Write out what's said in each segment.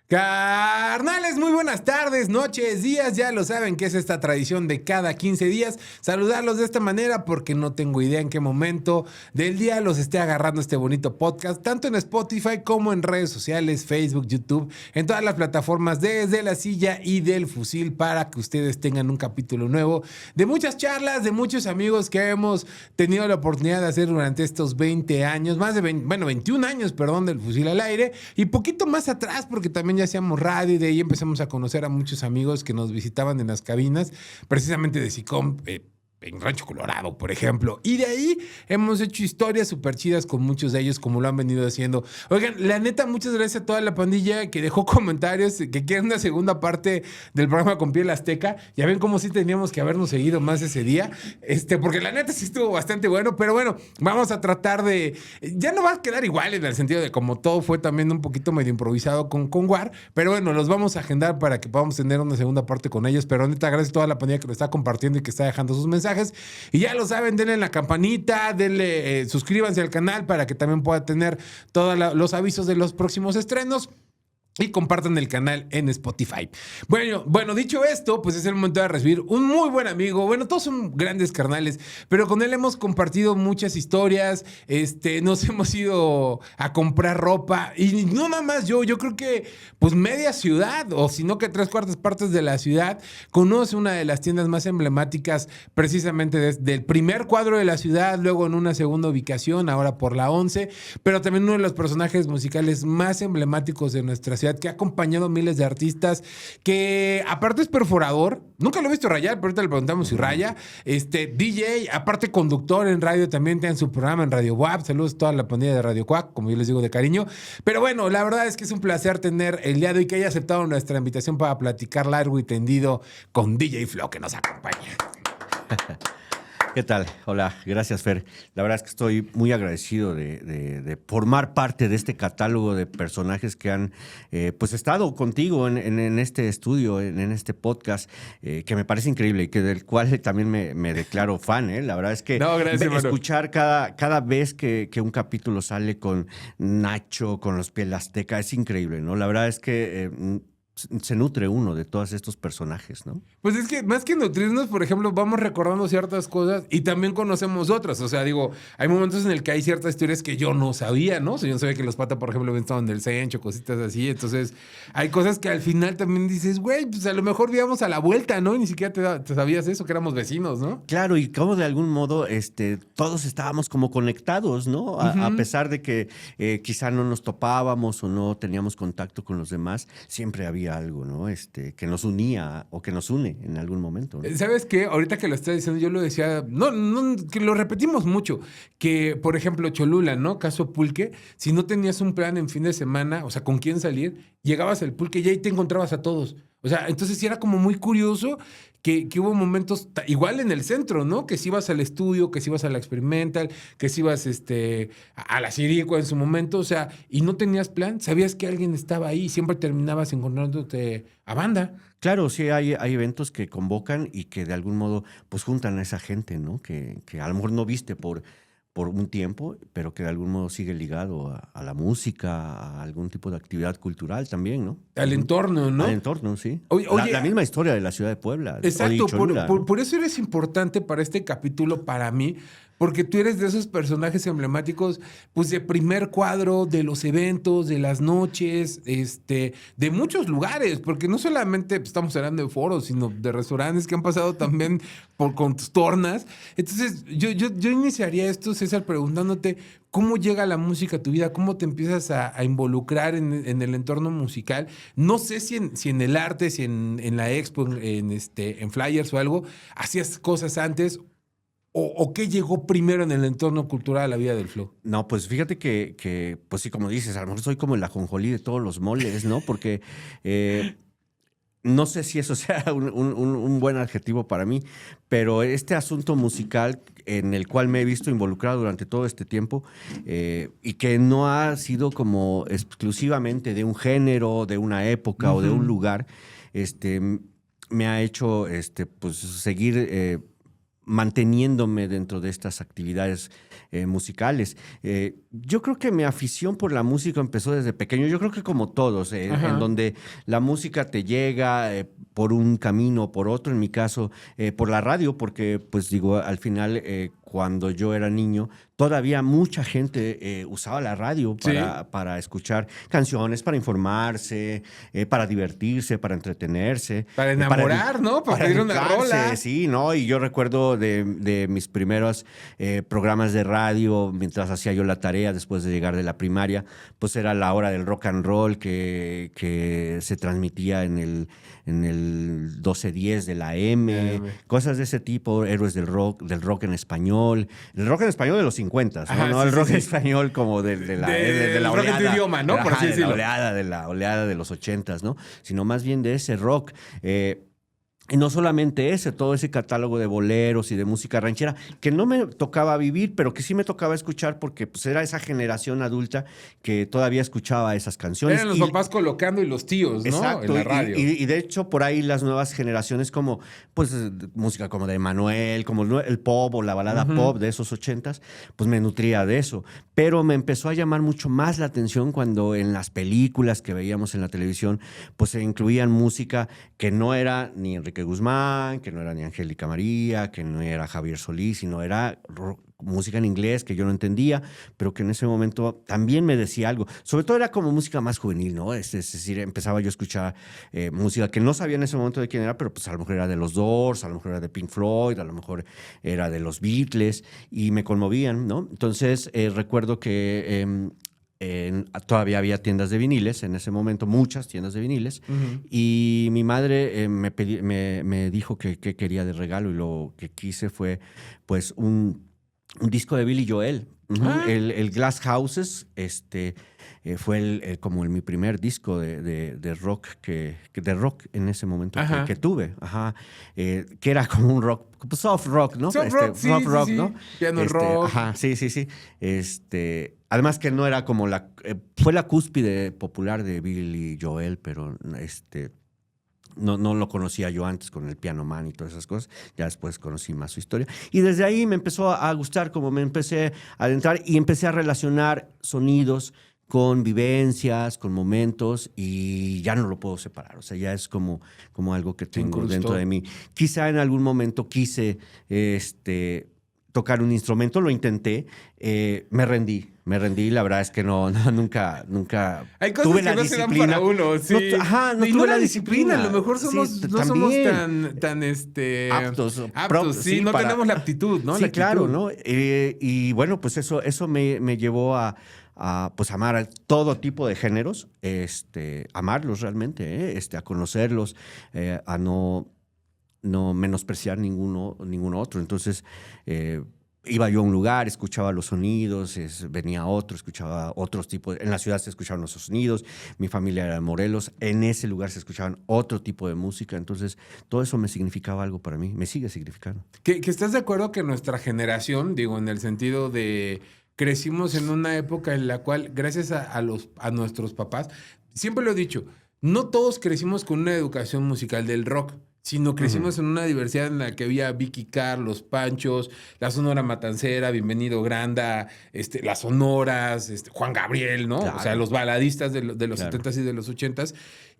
Carnales, muy buenas tardes, noches, días, ya lo saben que es esta tradición de cada 15 días saludarlos de esta manera porque no tengo idea en qué momento del día los esté agarrando este bonito podcast, tanto en Spotify como en redes sociales, Facebook, YouTube, en todas las plataformas desde la silla y del fusil para que ustedes tengan un capítulo nuevo de muchas charlas, de muchos amigos que hemos tenido la oportunidad de hacer durante estos 20 años, más de 21 años, perdón, del fusil al aire y poquito más atrás porque también ya hacíamos radio y de ahí empezamos a conocer a muchos amigos que nos visitaban en las cabinas, precisamente de SICOM, en Rancho Colorado, por ejemplo. Y de ahí hemos hecho historias súper chidas con muchos de ellos, como lo han venido haciendo. Oigan, la neta, muchas gracias a toda la pandilla que dejó comentarios, que quieren una segunda parte del programa con Piel Azteca. Ya ven cómo sí teníamos que habernos seguido más ese día, porque la neta sí estuvo bastante bueno, pero bueno, vamos a tratar de... Ya no va a quedar igual en el sentido de como todo fue también un poquito medio improvisado con War, pero bueno, los vamos a agendar para que podamos tener una segunda parte con ellos. Pero neta, gracias a toda la pandilla que lo está compartiendo y que está dejando sus mensajes. Y ya lo saben, denle la campanita, denle, suscríbanse al canal para que también pueda tener todos los avisos de los próximos estrenos. Y compartan el canal en Spotify. Bueno, dicho esto, pues es el momento de recibir un muy buen amigo. Bueno, todos son grandes carnales, pero con él hemos compartido muchas historias. Nos hemos ido a comprar ropa. Y no nada más yo creo que pues media ciudad, o si no que 3/4 partes de la ciudad, conoce una de las tiendas más emblemáticas precisamente desde el primer cuadro de la ciudad, luego en una segunda ubicación, ahora por la 11, pero también uno de los personajes musicales más emblemáticos de nuestra ciudad, que ha acompañado a miles de artistas, que aparte es perforador, nunca lo he visto rayar, pero ahorita le preguntamos si raya, DJ, aparte conductor en radio, también tiene su programa en Radio WAP, saludos a toda la pandilla de Radio Cuac, como yo les digo de cariño, pero bueno, la verdad es que es un placer tener el día de hoy que haya aceptado nuestra invitación para platicar largo y tendido con DJ Flo, que nos acompaña. ¿Qué tal? Hola, gracias, Fer. La verdad es que estoy muy agradecido de formar parte de este catálogo de personajes que han pues estado contigo en este estudio, en este podcast, que me parece increíble y que del cual también me declaro fan. La verdad es que escuchar cada vez que un capítulo sale con Nacho, con los Piel Azteca, es increíble, ¿no? La verdad es que... se nutre uno de todos estos personajes, ¿no? Pues es que más que nutrirnos, por ejemplo, vamos recordando ciertas cosas y también conocemos otras. O sea, digo, hay momentos en el que hay ciertas historias que yo no sabía, ¿no? O sea, yo no sabía que los Pata, por ejemplo, habían estado en el Sencho, cositas así. Entonces, hay cosas que al final también dices, güey, pues a lo mejor vivíamos a la vuelta, ¿no? Y ni siquiera te sabías eso, que éramos vecinos, ¿no? Claro, y como de algún modo todos estábamos como conectados, ¿no? A pesar de que quizá no nos topábamos o no teníamos contacto con los demás, siempre había algo, ¿no? Que nos unía o que nos une en algún momento, ¿no? ¿Sabes qué? Ahorita que lo estás diciendo, yo lo decía, no, que lo repetimos mucho, que, por ejemplo, Cholula, ¿no? Caso Pulque, si no tenías un plan en fin de semana, o sea, con quién salir, llegabas al Pulque y ahí te encontrabas a todos. O sea, entonces sí era como muy curioso que hubo momentos, igual en el centro, ¿no? Que si ibas al estudio, que si ibas a la Experimental, que si ibas a la Cirico en su momento, o sea, y no tenías plan, sabías que alguien estaba ahí y siempre terminabas encontrándote a banda. Claro, sí, hay eventos que convocan y que de algún modo pues juntan a esa gente, ¿no? Que a lo mejor no viste por un tiempo, pero que de algún modo sigue ligado a la música, a algún tipo de actividad cultural también, ¿no? Al entorno, ¿no? Al entorno, sí. Oye, la misma historia de la ciudad de Puebla. Exacto, Cholula, por eso eres importante para este capítulo, para mí, porque tú eres de esos personajes emblemáticos, pues de primer cuadro, de los eventos, de las noches, de muchos lugares, porque no solamente estamos hablando de foros, sino de restaurantes que han pasado también con tus tornas. Entonces, yo iniciaría esto, César, preguntándote cómo llega la música a tu vida, cómo te empiezas a involucrar en el entorno musical. No sé si en el arte, si en la expo, en flyers o algo, hacías cosas antes. ¿O qué llegó primero en el entorno cultural a la vida del Flo? No, pues fíjate pues sí, como dices, a lo mejor soy como el ajonjolí de todos los moles, ¿no? Porque no sé si eso sea un buen adjetivo para mí, pero este asunto musical en el cual me he visto involucrado durante todo este tiempo y que no ha sido como exclusivamente de un género, de una época o de un lugar, me ha hecho pues seguir manteniéndome dentro de estas actividades musicales. Yo creo que mi afición por la música empezó desde pequeño, yo creo que como todos, en donde la música te llega por un camino o por otro, en mi caso por la radio, porque pues digo, al final cuando yo era niño, todavía mucha gente usaba la radio para escuchar canciones, para informarse, para divertirse, para entretenerse. Para enamorar, ¿no? Para pedir una rola. Sí, ¿no? Y yo recuerdo de mis primeros programas de radio, mientras hacía yo la tarea después de llegar de la primaria, pues era la hora del rock and roll que se transmitía en el 1210 de la M, cosas de ese tipo, héroes del rock en español. El rock en español de los 50, ¿no? No el rock en español como de la rock oleada. En tu idioma, ¿no? Por así decirlo. De la oleada de los 80, ¿no? Sino más bien de ese rock. Y no solamente todo ese catálogo de boleros y de música ranchera, que no me tocaba vivir, pero que sí me tocaba escuchar porque pues, era esa generación adulta que todavía escuchaba esas canciones. Eran los papás colocando y los tíos, ¿no? Exacto, en la radio. Y de hecho por ahí las nuevas generaciones como, pues, música como de Manuel, como el pop o la balada pop de esos 80s, pues me nutría de eso. Pero me empezó a llamar mucho más la atención cuando en las películas que veíamos en la televisión, pues se incluían música que no era ni Enrique Guzmán, que no era ni Angélica María, que no era Javier Solís, sino era música en inglés que yo no entendía, pero que en ese momento también me decía algo. Sobre todo era como música más juvenil, ¿no? Es decir, empezaba yo a escuchar música que no sabía en ese momento de quién era, pero pues a lo mejor era de los Doors, a lo mejor era de Pink Floyd, a lo mejor era de los Beatles, y me conmovían, ¿no? Entonces recuerdo que todavía había tiendas de viniles en ese momento, muchas tiendas de viniles, y mi madre me dijo que quería de regalo, y lo que quise fue pues un disco de Billy Joel. El Glass Houses fue mi primer disco de rock de rock en ese momento que tuve, que era como un rock, soft rock, ¿no? Soft rock, ¿no? Piano rock. Sí. Además que no era como fue la cúspide popular de Billy Joel, pero no lo conocía yo antes con el Piano Man y todas esas cosas. Ya después conocí más su historia. Y desde ahí me empezó a gustar, como me empecé a adentrar y empecé a relacionar sonidos con vivencias, con momentos, y ya no lo puedo separar. O sea, ya es como algo que tengo dentro de mí. Quizá en algún momento quise tocar un instrumento, lo intenté, me rendí. La verdad es que nunca hay cosas tuve que la no disciplina. se dan para uno, sí. No tuve la disciplina. A lo mejor no somos tan aptos, sí, no tenemos la aptitud, ¿no? Sí, claro, ¿no? Y bueno, pues eso me llevó a pues amar a todo tipo de géneros, amarlos realmente, a conocerlos, a no menospreciar ninguno otro. Entonces, iba yo a un lugar, escuchaba los sonidos, venía otro, escuchaba otros tipos. En la ciudad se escuchaban esos sonidos, mi familia era de Morelos, en ese lugar se escuchaban otro tipo de música. Entonces, todo eso me significaba algo para mí, me sigue significando. ¿Que estás de acuerdo que nuestra generación, digo, en el sentido de crecimos en una época en la cual, gracias a nuestros papás, siempre lo he dicho, no todos crecimos con una educación musical del rock, sino crecimos en una diversidad en la que había Vicky Carr, Los Panchos, la Sonora Matancera, Bienvenido Granda, las Sonoras, Juan Gabriel, ¿no? Claro. O sea, los baladistas de los 70s y de los 80s.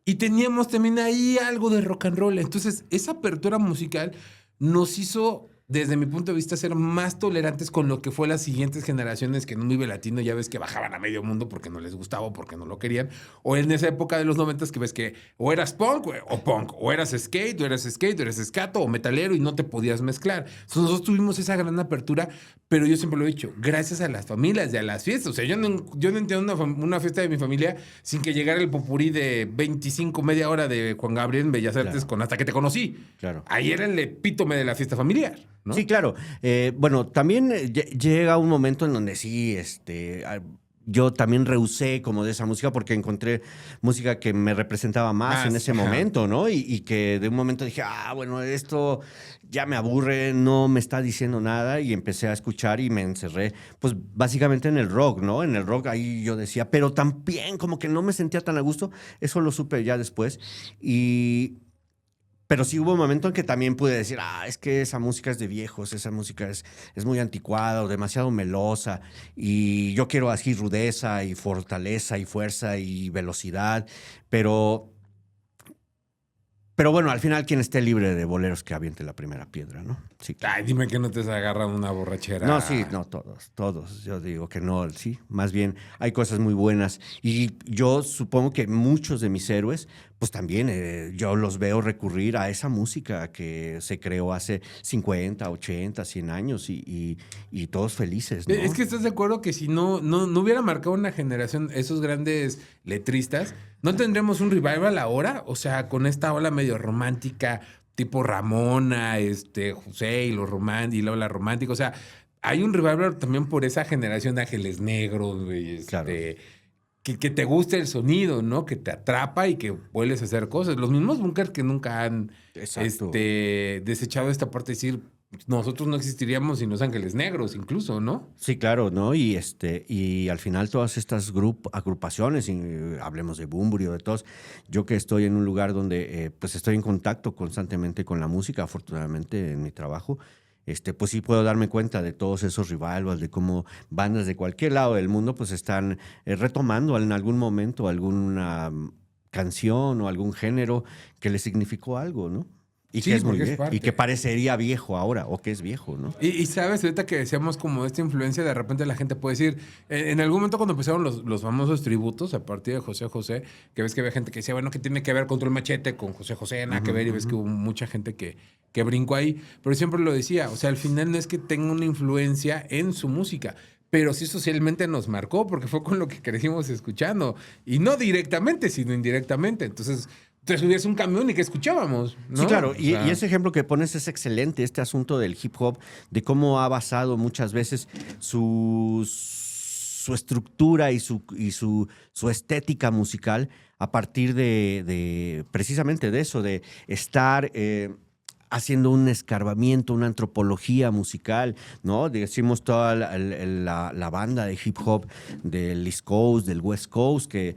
Y teníamos también ahí algo de rock and roll. Entonces, esa apertura musical nos hizo, desde mi punto de vista, ser más tolerantes con lo que fue las siguientes generaciones que en un Vive Latino ya ves que bajaban a medio mundo porque no les gustaba o porque no lo querían. O en esa época de los 90s que ves que o eras punk, o eras skate, o eras escato, o metalero y no te podías mezclar. Entonces, nosotros tuvimos esa gran apertura, pero yo siempre lo he dicho, gracias a las familias y a las fiestas. O sea, yo no entiendo una fiesta de mi familia sin que llegara el popurrí de 25, media hora de Juan Gabriel en Bellas Artes con Hasta que te conocí. Claro. Ahí era el epítome de la fiesta familiar, ¿no? Sí, claro. Bueno, también llega un momento en donde sí, yo también rehusé como de esa música porque encontré música que me representaba más en ese momento, ¿no? Y que de un momento dije, bueno, esto ya me aburre, no me está diciendo nada, y empecé a escuchar y me encerré, pues básicamente en el rock, ¿no? En el rock ahí yo decía, pero también como que no me sentía tan a gusto, eso lo supe ya después, Pero sí hubo un momento en que también pude decir, es que esa música es de viejos, esa música es muy anticuada o demasiado melosa y yo quiero así rudeza y fortaleza y fuerza y velocidad, pero... Pero bueno, al final quien esté libre de boleros que aviente la primera piedra, ¿no? Sí, claro. Ay, dime que no te has agarrado una borrachera. No, sí, no, todos. Yo digo que no, sí. Más bien hay cosas muy buenas. Y yo supongo que muchos de mis héroes, pues también yo los veo recurrir a esa música que se creó hace 50, 80, 100 años y todos felices, ¿no? Es que estás de acuerdo que si no hubiera marcado una generación esos grandes letristas, ¿no tendremos un revival ahora? O sea, con esta ola medio romántica, tipo Ramona, José y y la ola romántica. O sea, hay un revival también por esa generación de Ángeles Negros, güey, Claro. que te guste el sonido, ¿no? Que te atrapa y que vuelves a hacer cosas. Los mismos Bunkers que nunca han Exacto. desechado esta parte de decir, nosotros no existiríamos sin Los Ángeles Negros, incluso, ¿no? Sí, claro, ¿no? Y al final todas estas agrupaciones, y, hablemos de Bunbury o de todos, yo que estoy en un lugar donde pues estoy en contacto constantemente con la música, afortunadamente en mi trabajo, pues sí puedo darme cuenta de todos esos revivals, de cómo bandas de cualquier lado del mundo pues están retomando en algún momento alguna canción o algún género que les significó algo, ¿no? Y Sí, que es muy porque es viejo, y parte. que parecería viejo ahora, o que es viejo, ¿no? Y sabes, ahorita que decíamos como esta influencia, de repente la gente puede decir, en algún momento cuando empezaron los famosos tributos a partir de José José, que ves que había gente que decía, bueno, que tiene que ver Control Machete con José José, nada que ver, y ves que hubo mucha gente que brincó ahí, pero siempre lo decía, o sea, al final no es que tenga una influencia en su música, pero sí socialmente nos marcó, porque fue con lo que crecimos escuchando, y no directamente, sino indirectamente, entonces... Te subías un camión y que escuchábamos, ¿no? Sí, claro, O sea, y ese ejemplo que pones es excelente, este asunto del hip hop, de cómo ha basado muchas veces su estructura su estética musical a partir de precisamente de eso, de estar haciendo un escarbamiento, una antropología musical, ¿no? Decimos toda la banda de hip hop del East Coast, del West Coast, que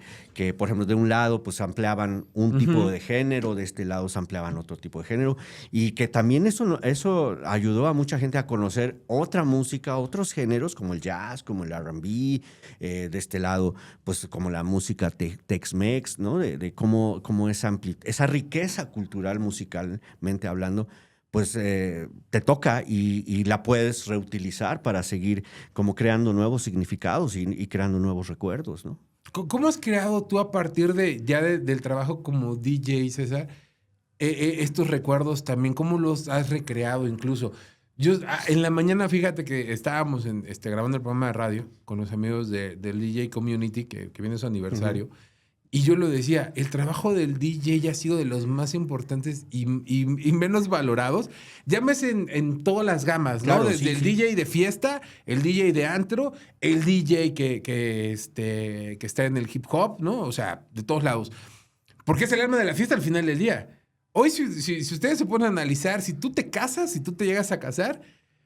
por ejemplo, de un lado, pues ampliaban un tipo de género, de este lado se ampliaban otro tipo de género, y que también eso ayudó a mucha gente a conocer otra música, otros géneros, como el jazz, como el R&B, de este lado, pues como la música Tex-Mex, ¿no? De cómo esa riqueza cultural musicalmente hablando, pues te toca y la puedes reutilizar para seguir como creando nuevos significados y creando nuevos recuerdos, ¿no? ¿Cómo has creado tú a partir del trabajo como DJ, César, estos recuerdos también? ¿Cómo los has recreado incluso? En la mañana, fíjate que estábamos grabando el programa de radio con los amigos del DJ Community, que viene su aniversario, y yo lo decía, el trabajo del DJ ha sido de los más importantes y menos valorados. Llámese en todas las gamas, ¿no? Claro, Desde sí, el sí. DJ de fiesta, el DJ de antro, el DJ que está en el hip hop, ¿no? O sea, de todos lados. Porque es el alma de la fiesta al final del día. Hoy, si ustedes se ponen a analizar, si tú te casas, si tú te llegas a casar,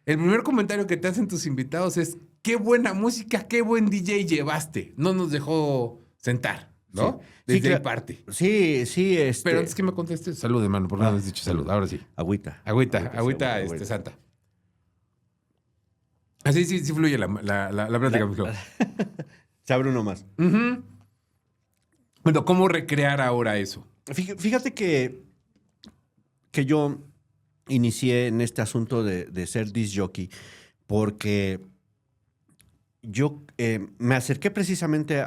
el primer comentario que te hacen tus invitados es, qué buena música, qué buen DJ llevaste. No nos dejó sentar, ¿no? Sí, Desde el parte. Sí, sí, Pero antes que me contestes, salud, hermano, por no has dicho salud. Ahora sí. Agüita. Agüita, santa. Así sí fluye la plática, mijo. Se abre uno más. Ujú. Bueno, ¿cómo recrear ahora eso? Fíjate que yo inicié en este asunto de ser disc jockey porque yo me acerqué precisamente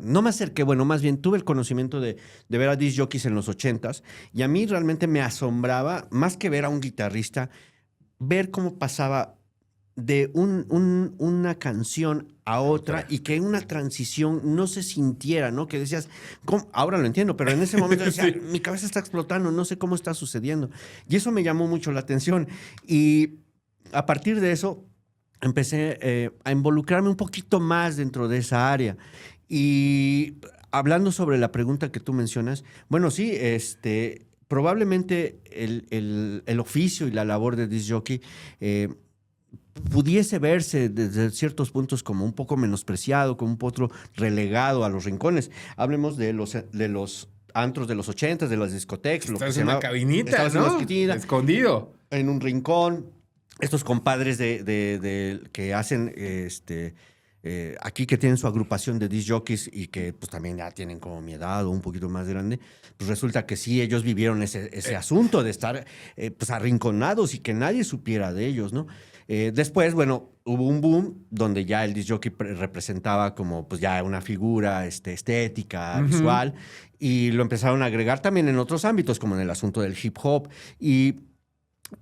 no me acerqué, bueno, más bien tuve el conocimiento de ver a disc jockeys en los 80s y a mí realmente me asombraba, más que ver a un guitarrista, ver cómo pasaba de una canción a otra y que una transición no se sintiera, ¿no? Que decías, ¿cómo? Ahora lo entiendo, pero en ese momento decía, Sí. mi cabeza está explotando, no sé cómo está sucediendo. Y eso me llamó mucho la atención. Y a partir de eso empecé a involucrarme un poquito más dentro de esa área. Y hablando sobre la pregunta que tú mencionas, bueno, sí, probablemente el oficio y la labor de disc jockey pudiese verse desde ciertos puntos como un poco menospreciado, como un poco relegado a los rincones. Hablemos de los antros de los 80s, de las discotecas. Estás en una cabinita, estabas en una ¿no? esquitina, Escondido. en un rincón. Estos compadres que hacen aquí, que tienen su agrupación de disc jockeys y que pues también ya tienen como mi edad o un poquito más grande, pues resulta que sí, ellos vivieron ese asunto de estar pues arrinconados y que nadie supiera de ellos, ¿no? Después, bueno, hubo un boom donde ya el disc jockey representaba como pues ya una figura estética, visual, y lo empezaron a agregar también en otros ámbitos, como en el asunto del hip hop,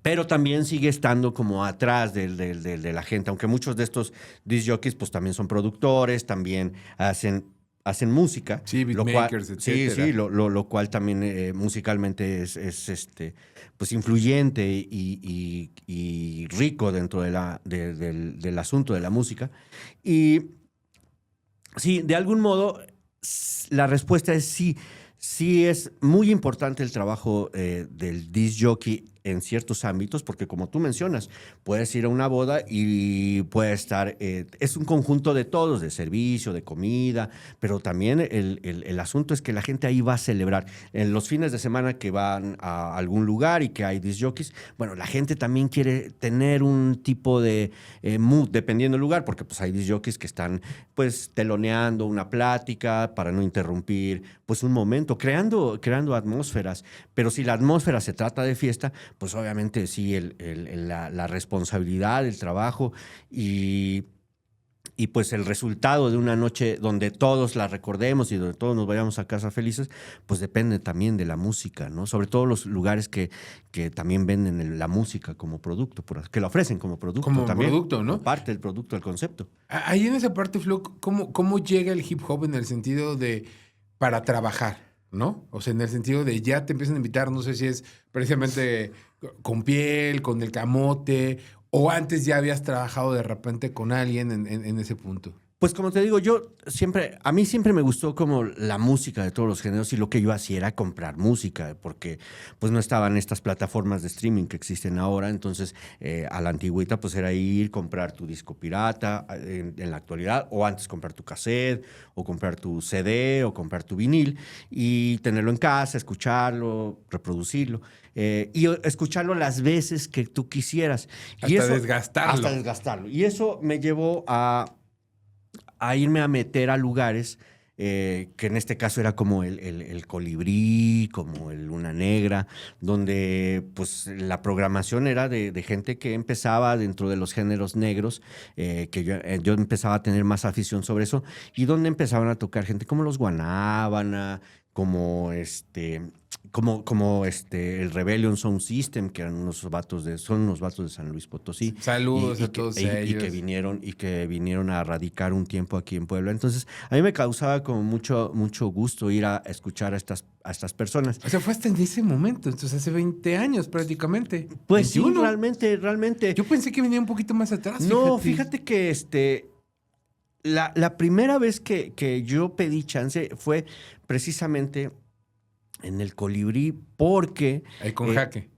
pero también sigue estando como atrás de la gente, aunque muchos de estos disc jockeys pues también son productores, también hacen música. Sí, beatmakers, etcétera. Sí, lo cual también musicalmente es pues influyente y rico dentro del asunto de la música. Y sí, de algún modo, la respuesta es sí. Sí es muy importante el trabajo del disc jockey en ciertos ámbitos, porque como tú mencionas, puedes ir a una boda y puede estar, es un conjunto de todos, de servicio, de comida, pero también el asunto es que la gente ahí va a celebrar. En los fines de semana que van a algún lugar y que hay disc jockeys, bueno, la gente también quiere tener un tipo de mood, dependiendo del lugar, porque pues hay disc jockeys que están pues teloneando una plática para no interrumpir pues un momento, creando atmósferas, pero si la atmósfera se trata de fiesta, pues obviamente sí, la responsabilidad, el trabajo y pues el resultado de una noche donde todos la recordemos y donde todos nos vayamos a casa felices, pues depende también de la música, ¿no? Sobre todo los lugares que también venden la música como producto, que la ofrecen como producto como también. Producto, ¿no? Parte del producto, del concepto. Ahí en esa parte, Flo, ¿cómo llega el hip hop en el sentido de para trabajar, ¿no? O sea, en el sentido de ya te empiezan a invitar, no sé si es precisamente con Piel, con El Camote, o antes ya habías trabajado de repente con alguien en ese punto. Pues como te digo, a mí siempre me gustó como la música de todos los géneros, y lo que yo hacía era comprar música, porque pues no estaban estas plataformas de streaming que existen ahora. Entonces a la antigüita pues era ir, comprar tu disco pirata en la actualidad, o antes comprar tu cassette, o comprar tu CD, o comprar tu vinil y tenerlo en casa, escucharlo, reproducirlo. Y escucharlo las veces que tú quisieras. Desgastarlo. Hasta desgastarlo. Y eso me llevó a irme a meter a lugares que en este caso era como el Colibrí, como el Luna Negra, donde pues la programación era de gente que empezaba dentro de los géneros negros, que yo empezaba a tener más afición sobre eso, y donde empezaban a tocar gente como los Guanábana, como el Rebellion Sound System, que eran son unos vatos de San Luis Potosí. Saludos a todos ellos. Y que vinieron a radicar un tiempo aquí en Puebla. Entonces, a mí me causaba como mucho gusto ir a escuchar a estas personas. O sea, fue hasta en ese momento, entonces hace 20 años prácticamente. Pues 21. sí, realmente. Yo pensé que venía un poquito más atrás. No, fíjate que la primera vez que yo pedí chance fue precisamente en el Colibrí, porque Ahí con Jaque.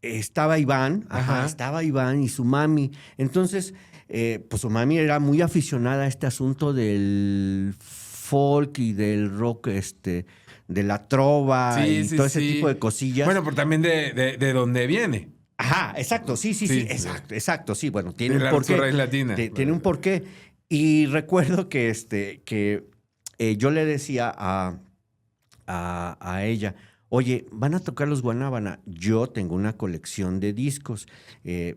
Estaba Iván, estaba Iván y su mami. Entonces, pues su mami era muy aficionada a este asunto del folk y del rock, de la trova y todo ese tipo de cosillas. Bueno, pero también de dónde viene. Ajá, exacto, sí, exacto, sí. Bueno, tiene un porqué. Raíz latina. Tiene un porqué. Y recuerdo que yo le decía a ella: oye, van a tocar los Guanábana, yo tengo una colección de discos. ¿Qué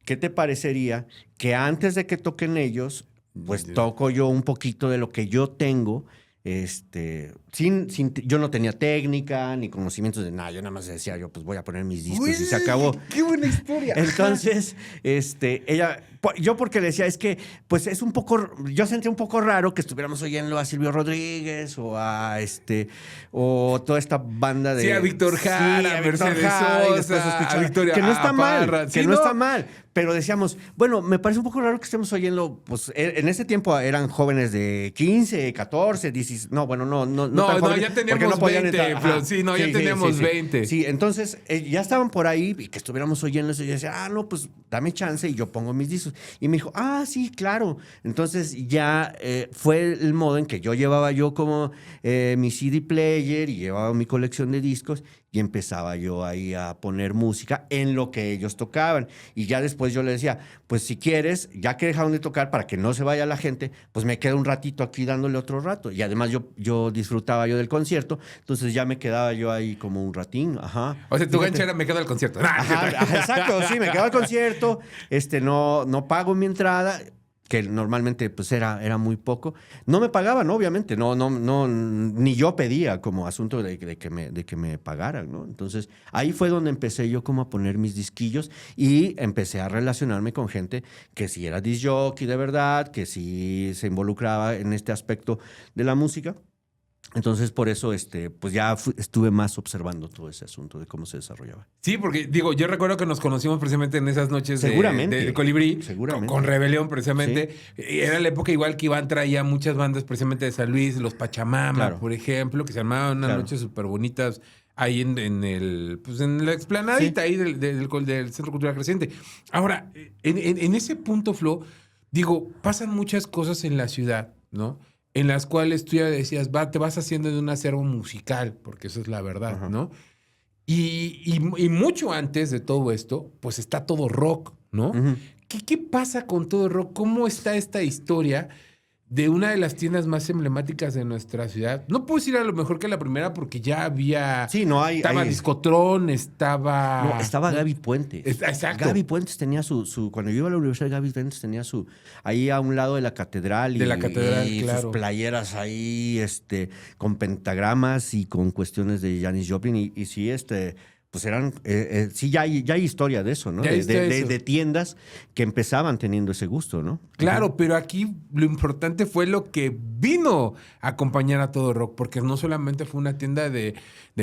te parecería que antes de que toquen ellos, pues toco yo un poquito de lo que yo tengo? Yo no tenía técnica ni conocimientos de nada. Yo nada más decía, pues voy a poner mis discos y se acabó. ¡Qué buena historia! Entonces, yo porque le decía, es que, pues es un poco, yo sentí un poco raro que estuviéramos oyendo a Silvio Rodríguez o toda esta banda de... Sí, a Víctor Jara, a Mercedes Sosa, a Victoria que no está mal, Parra. que no está mal. Pero decíamos, bueno, me parece un poco raro que estemos oyendo, pues en ese tiempo eran jóvenes de 15, 14, 16, no, bueno, no tan jóvenes, ya teníamos 20, ya teníamos 20. Sí, entonces ya estaban por ahí y que estuviéramos oyendo eso y yo decía, no, pues dame chance y yo pongo mis discos. discos. Y me dijo, sí, claro. Entonces ya fue el modo en que yo llevaba yo como mi CD player y llevaba mi colección de discos y empezaba yo ahí a poner música en lo que ellos tocaban. Y ya después yo le decía, pues si quieres, ya que dejaron de tocar para que no se vaya la gente, pues me quedo un ratito aquí dándole otro rato. Y además yo disfrutaba yo del concierto, entonces ya me quedaba yo ahí como un ratín. Ajá. O sea, tu gancho era me quedo al concierto. Ajá, exacto, sí, me quedo al concierto, no pago mi entrada, que normalmente pues era muy poco. No me pagaban, obviamente, no, ni yo pedía como asunto de que me pagaran, ¿no? Entonces, ahí fue donde empecé yo como a poner mis disquillos y empecé a relacionarme con gente que sí era disc jockey de verdad, que sí se involucraba en este aspecto de la música. Entonces, por eso, pues ya estuve más observando todo ese asunto de cómo se desarrollaba. Sí, porque digo, yo recuerdo que nos conocimos precisamente en esas noches Seguramente. de Colibrí, Seguramente. con Rebelión precisamente. Sí. Era la época igual que Iván traía muchas bandas precisamente de San Luis, los Pachamama, Claro. por ejemplo, que se armaban unas noches súper bonitas ahí pues en la explanadita ahí del Centro Cultural Creciente. Ahora, en ese punto, Flo, digo, pasan muchas cosas en la ciudad, ¿no? En las cuales tú ya decías, te vas haciendo de un acervo musical, porque eso es la verdad, Ajá. ¿no? Y mucho antes de todo esto, pues está todo rock, ¿no? Uh-huh. ¿Qué pasa con todo rock? ¿Cómo está esta historia de una de las tiendas más emblemáticas de nuestra ciudad? No puedo decir a lo mejor que la primera porque ya había... Sí, no hay... Estaba Discotrón, estaba... No, estaba Gaby Puentes. Exacto. Gaby Puentes tenía cuando yo iba a la universidad, Gaby Puentes tenía ahí a un lado de la catedral. De la catedral, y claro. sus playeras ahí, con pentagramas y con cuestiones de Janis Joplin. Y sí, pues eran, sí, ya hay historia de eso, ¿no? De tiendas que empezaban teniendo ese gusto, ¿no? Claro, uh-huh. Pero aquí lo importante fue lo que vino a acompañar a todo rock, porque no solamente fue una tienda de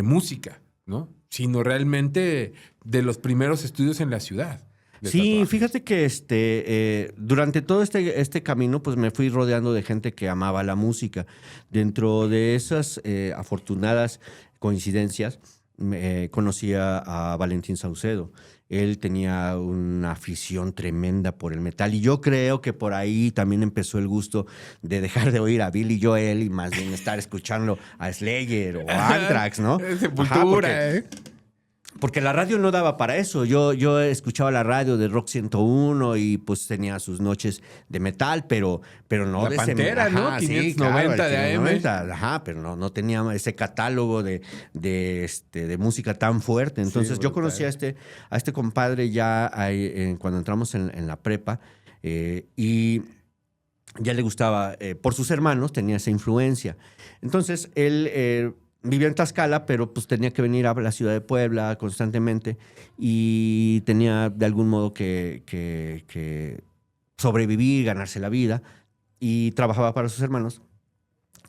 música, ¿no? Sino realmente de los primeros estudios en la ciudad. Sí, fíjate que durante todo este camino, pues me fui rodeando de gente que amaba la música. Dentro de esas afortunadas coincidencias, conocí a Valentín Saucedo. Él tenía una afición tremenda por el metal y yo creo que por ahí también empezó el gusto de dejar de oír a Billy Joel y más bien estar escuchando a Slayer o a Anthrax, ¿no? Sepultura, Porque la radio no daba para eso. Yo escuchaba la radio de Rock 101 y pues tenía sus noches de metal, pero no la de Pantera, ese... ¿no? 590 de AM. 590, pero no tenía ese catálogo de música tan fuerte. Entonces yo conocí a este compadre ya cuando entramos en la prepa y ya le gustaba, por sus hermanos, tenía esa influencia. Entonces él... vivía en Tlaxcala, pero pues tenía que venir a la ciudad de Puebla constantemente y tenía de algún modo que sobrevivir, ganarse la vida y trabajaba para sus hermanos.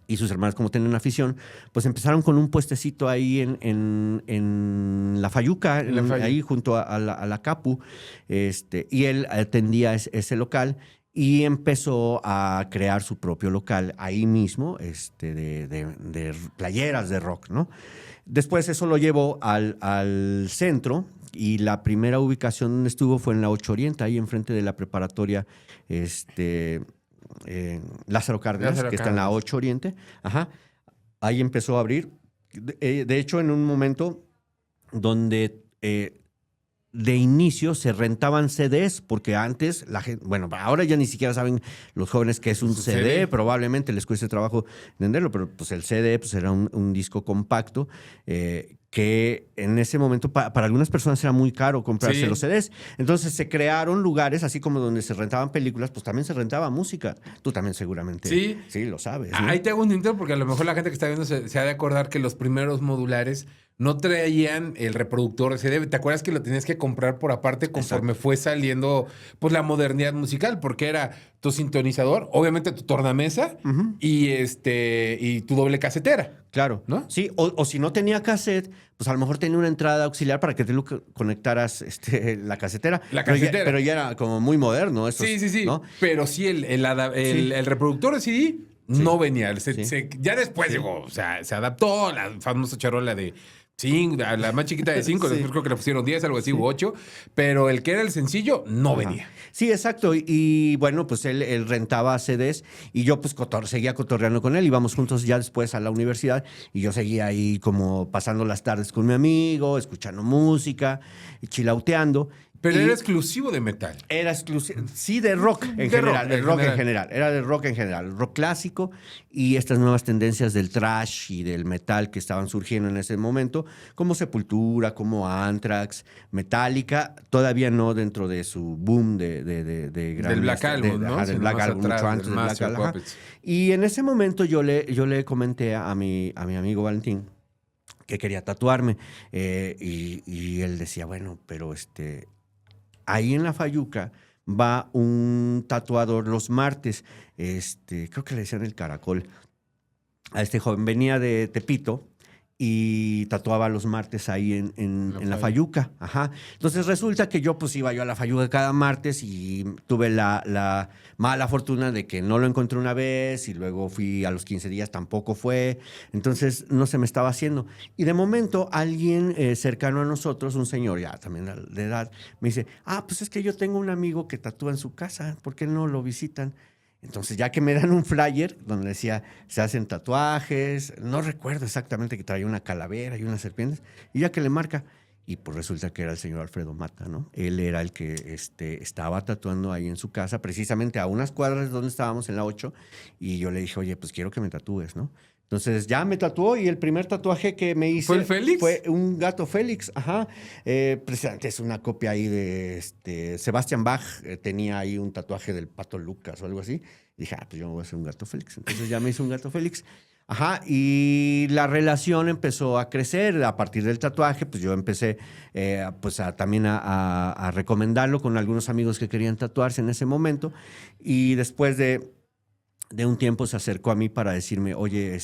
Y sus hermanos, como tenían afición, pues empezaron con un puestecito ahí en La Fayuca, ahí junto a la Capu, y él atendía ese local. Y empezó a crear su propio local ahí mismo, de playeras de rock, ¿no? Después eso lo llevó al centro y la primera ubicación donde estuvo fue en la 8 Oriente, ahí enfrente de la preparatoria Lázaro Cárdenas, que está en la 8 Oriente. Ajá. Ahí empezó a abrir. De hecho, en un momento donde... de inicio se rentaban CDs, porque antes la gente, bueno, ahora ya ni siquiera saben los jóvenes qué es un CD, probablemente les cueste trabajo entenderlo, pero pues el CD pues era un disco compacto que en ese momento para algunas personas era muy caro comprarse los CDs. Entonces se crearon lugares, así como donde se rentaban películas, pues también se rentaba música. Tú también seguramente sí lo sabes, ¿no? Ahí te hago un intento porque a lo mejor la gente que está viendo se ha de acordar que los primeros modulares no traían el reproductor de CD. ¿Te acuerdas que lo tenías que comprar por aparte conforme fue saliendo pues la modernidad musical? Porque era tu sintonizador, obviamente tu tornamesa y tu doble casetera. Claro, ¿no? Sí, o si no tenía cassette, pues a lo mejor tenía una entrada auxiliar para que te lo conectaras la casetera. Pero ya era como muy moderno eso. Sí. ¿no? Pero sí, el reproductor de CD No venía. Sí. Ya después llegó, o sea, se adaptó a la famosa charola de 5, a la más chiquita de 5, Sí. después creo que le pusieron 10, algo así, u 8, pero el que era el sencillo no venía. Sí, exacto. Y bueno, pues él rentaba CDs y yo pues seguía cotorreando con él. Íbamos juntos ya después a la universidad y yo seguía ahí como pasando las tardes con mi amigo, escuchando música, y chilauteando. Pero Y era exclusivo de metal. era exclusivo, sí, de rock en De general, rock, de rock en general. Era de rock en general, rock clásico y estas nuevas tendencias del thrash y del metal que estaban surgiendo en ese momento, como Sepultura, como Anthrax, Metallica, todavía no dentro de su boom de gran... Del Black Album, ¿no? Del Sino Black más Album, atrás, mucho antes del del Black Master Album. Ajá. Puppets. Y en ese momento yo le comenté a mi amigo Valentín que quería tatuarme y él decía, bueno, pero ahí en la Fayuca va un tatuador los martes, creo que le decían el Caracol. A este joven venía de Tepito y tatuaba los martes ahí en la Fayuca. Ajá. Entonces resulta que yo pues iba yo a la Fayuca cada martes y tuve la mala fortuna de que no lo encontré una vez y luego fui a los 15 días, tampoco fue. Entonces no se me estaba haciendo. Y de momento alguien cercano a nosotros, un señor ya también de edad, me dice, pues es que yo tengo un amigo que tatúa en su casa, ¿por qué no lo visitan? Entonces, ya que me dan un flyer donde decía, se hacen tatuajes, no recuerdo exactamente que traía una calavera y unas serpientes, y ya que le marca, y pues resulta que era el señor Alfredo Mata, ¿no? Él era el que estaba tatuando ahí en su casa, precisamente a unas cuadras de donde estábamos, en la 8, y yo le dije, oye, pues quiero que me tatúes, ¿no? Entonces ya me tatuó y el primer tatuaje que me hice... ¿Fue el Félix? Fue un gato Félix, ajá. Precisamente es una copia ahí de Sebastian Bach, tenía ahí un tatuaje del Pato Lucas o algo así. Y dije, pues yo me voy a hacer un gato Félix. Entonces ya me hice un gato Félix. Ajá, y la relación empezó a crecer a partir del tatuaje, pues yo empecé pues también a recomendarlo con algunos amigos que querían tatuarse en ese momento. Y después de un tiempo se acercó a mí para decirme, oye,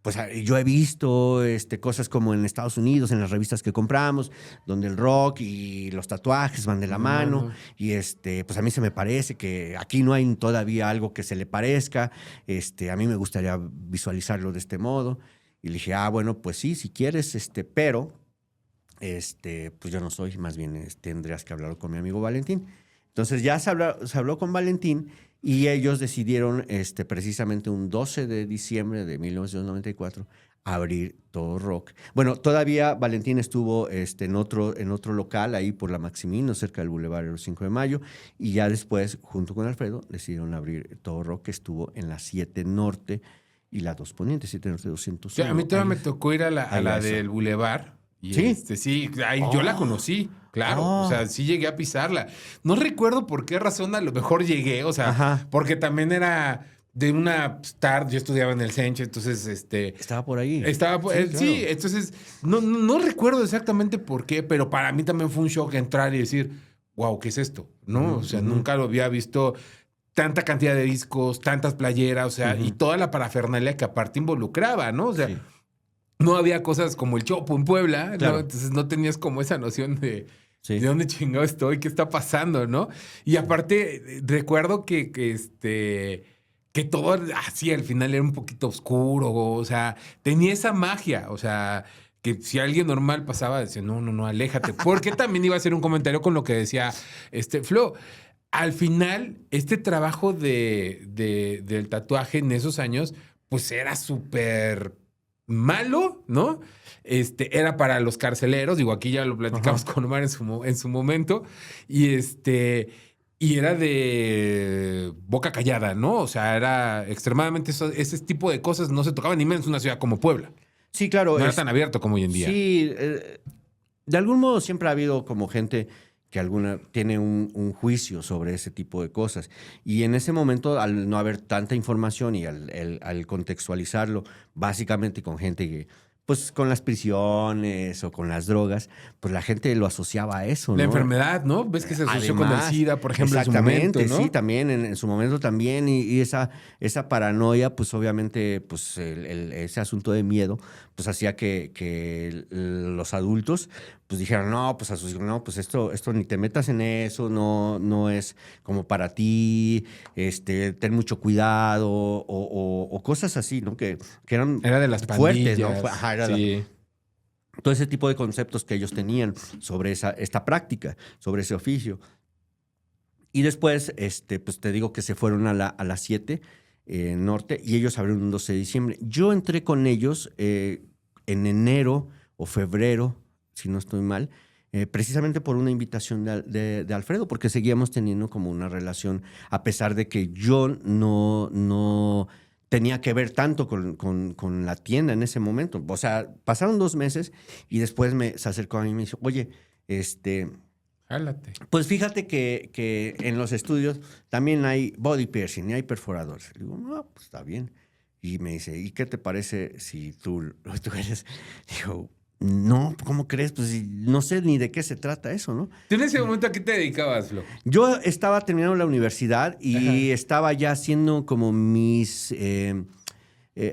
pues yo he visto cosas como en Estados Unidos, en las revistas que compramos, donde el rock y los tatuajes van de la mano, y pues a mí se me parece que aquí no hay todavía algo que se le parezca, a mí me gustaría visualizarlo de este modo. Y le dije, bueno, pues sí, si quieres, pero pues yo no soy, más bien tendrías que hablar con mi amigo Valentín. Entonces ya se habló con Valentín y ellos decidieron precisamente un 12 de diciembre de 1994 abrir Todo Rock. Bueno, todavía Valentín estuvo en otro local ahí por la Maximino, cerca del Boulevard del 5 de Mayo, y ya después, junto con Alfredo, decidieron abrir Todo Rock, que estuvo en la 7 Norte y la 2 Poniente, 7 Norte 201. Sí, a mí todavía me tocó ir a la del Boulevard. Y ¿Sí? Sí, ahí yo la conocí, claro. O sea, sí llegué a pisarla. No recuerdo por qué razón a lo mejor llegué, o sea, Ajá. porque también era de una tarde, yo estudiaba en el Senche, entonces Estaba por ahí. Sí, entonces no recuerdo exactamente por qué, pero para mí también fue un shock entrar y decir, wow, ¿qué es esto? ¿No? O sea, nunca lo había visto. Tanta cantidad de discos, tantas playeras, o sea, y toda la parafernalia que aparte involucraba, ¿no? O sea, Sí. no había cosas como el Chopo en Puebla, Claro. ¿no? Entonces no tenías como esa noción de Sí. dónde chingado estoy, qué está pasando, ¿no? Y aparte, recuerdo que todo así al final era un poquito oscuro, o sea, tenía esa magia, o sea, que si alguien normal pasaba, decía, no, aléjate, porque también iba a hacer un comentario con lo que decía Flo. Al final, este trabajo del tatuaje en esos años, pues era súper malo, ¿no? Era para los carceleros, digo, aquí ya lo platicamos con Omar en su momento, y y era de boca callada, ¿no? O sea, era extremadamente ese tipo de cosas no se tocaban, ni menos en una ciudad como Puebla. Sí, claro. No era tan abierto como hoy en día. Sí, de algún modo siempre ha habido como gente que tiene un juicio sobre ese tipo de cosas. Y en ese momento, al no haber tanta información y al contextualizarlo básicamente con gente que pues con las prisiones o con las drogas, pues la gente lo asociaba a eso, ¿no? La enfermedad, ¿no? Ves que se asoció con el Además, SIDA, por ejemplo, en su momento, ¿no? sí, también en su momento también, y esa paranoia, pues obviamente, pues ese asunto de miedo, pues hacía que los adultos, pues dijeran, no, pues a sus hijos, no, pues esto ni te metas en eso, no es como para ti, ten mucho cuidado, o cosas así, ¿no? Que eran Era de las fuertes, ¿no? pandillas. Ajá, Sí. todo ese tipo de conceptos que ellos tenían sobre esta práctica, sobre ese oficio. Y después, pues te digo que se fueron a las 7 norte y ellos abrieron un 12 de diciembre. Yo entré con ellos en enero o febrero, si no estoy mal, precisamente por una invitación de Alfredo, porque seguíamos teniendo como una relación, a pesar de que yo no tenía que ver tanto con la tienda en ese momento. O sea, pasaron 2 meses y después se acercó a mí y me dijo, oye, Jálate. pues fíjate que en los estudios también hay body piercing y hay perforadores. Le digo, no, pues está bien. Y me dice, ¿y qué te parece si tú eres? Digo, no, ¿cómo crees? Pues no sé ni de qué se trata eso, ¿no? ¿Tú en ese momento a qué te dedicabas, Flo? Yo estaba terminando la universidad y estaba ya haciendo como mis...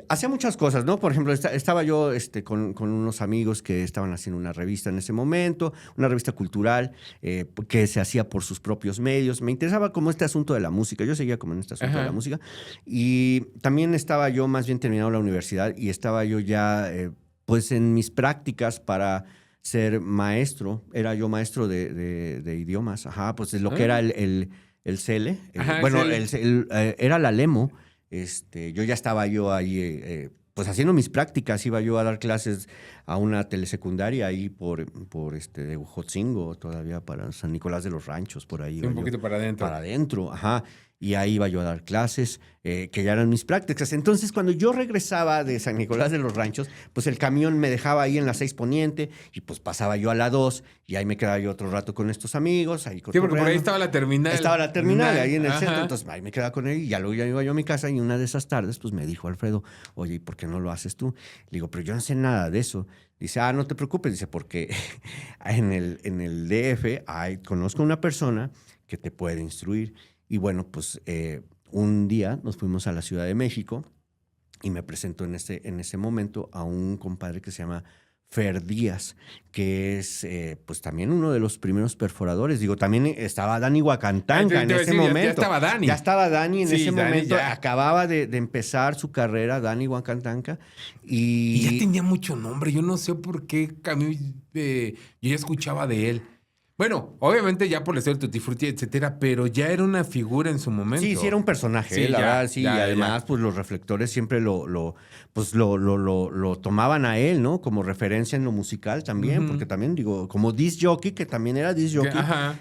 hacía muchas cosas, ¿no? Por ejemplo, estaba yo con unos amigos que estaban haciendo una revista en ese momento, una revista cultural que se hacía por sus propios medios. Me interesaba como este asunto de la música. Yo seguía como en este asunto de la música. Y también estaba yo más bien terminando la universidad y estaba yo ya pues en mis prácticas para ser maestro. Era yo maestro de idiomas. Ajá, pues lo que era el CELE. Ajá, Bueno, CELE. era la LEMO. Yo ya estaba yo ahí, pues haciendo mis prácticas, iba yo a dar clases a una telesecundaria ahí por de Ujotzingo, todavía para San Nicolás de los Ranchos, por ahí. Sí, un poquito para adentro. Para adentro, ajá. Y ahí iba yo a dar clases, que ya eran mis prácticas. Entonces, cuando yo regresaba de San Nicolás de los Ranchos, pues el camión me dejaba ahí en la 6 Poniente y pues pasaba yo a la 2 y ahí me quedaba yo otro rato con estos amigos. Ahí Sí, porque por ahí estaba la terminal. Estaba la terminal ahí en el centro, entonces ahí me quedaba con él y ya luego ya iba yo a mi casa y una de esas tardes pues me dijo Alfredo, oye, ¿y por qué no lo haces tú? Le digo, pero yo no sé nada de eso. Dice, no te preocupes, dice, porque en el DF conozco una persona que te puede instruir. Y bueno, pues un día nos fuimos a la Ciudad de México y me presentó en ese momento a un compadre que se llama Fer Díaz, que es pues también uno de los primeros perforadores. Digo, también estaba Dani Huacantanca en ese momento. Ya estaba Dani. Ya estaba Dani en ese Dani momento. ya. Acababa de empezar su carrera, Dani Huacantanca. Y ya tenía mucho nombre. Yo no sé por qué a mí, yo ya escuchaba de él. Bueno, obviamente ya por el ser Tutti Frutti, etcétera, pero ya era una figura en su momento. Sí, sí era un personaje, Sí, la ya, verdad, sí. ya, y además, ya. pues los reflectores siempre lo tomaban a él, ¿no? Como referencia en lo musical también, porque también, digo, como disc jockey, que también era disc jockey, Ajá.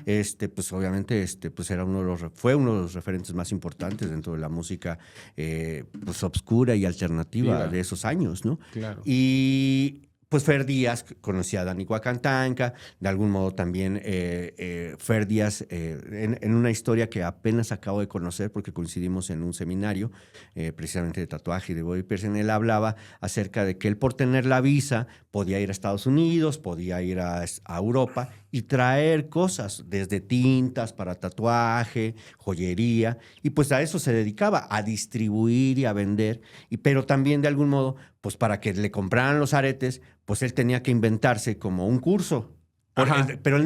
pues obviamente, pues era fue uno de los referentes más importantes dentro de la música, pues obscura y alternativa de esos años, ¿no? Claro. Y pues Fer Díaz conocía a Dani Huacantanca, de algún modo también Fer Díaz, en una historia que apenas acabo de conocer porque coincidimos en un seminario precisamente de tatuaje y de body piercing, él hablaba acerca de que él por tener la visa podía ir a Estados Unidos, podía ir a Europa y traer cosas, desde tintas para tatuaje, joyería, y pues a eso se dedicaba, a distribuir y a vender, pero también de algún modo, pues para que le compraran los aretes, pues él tenía que inventarse como un curso. Pero él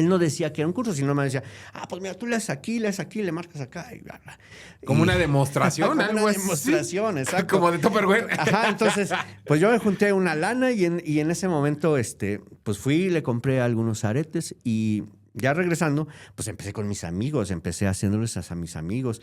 no decía que era un curso, sino me decía, pues mira, tú lees aquí, le marcas acá. Y bla, bla. Como una demostración, como algo una así. demostración, exacto. Como de Tupperware. Ajá, entonces, pues yo me junté una lana y en ese momento, pues fui, le compré algunos aretes y ya regresando, pues empecé con mis amigos, empecé haciéndoles a mis amigos.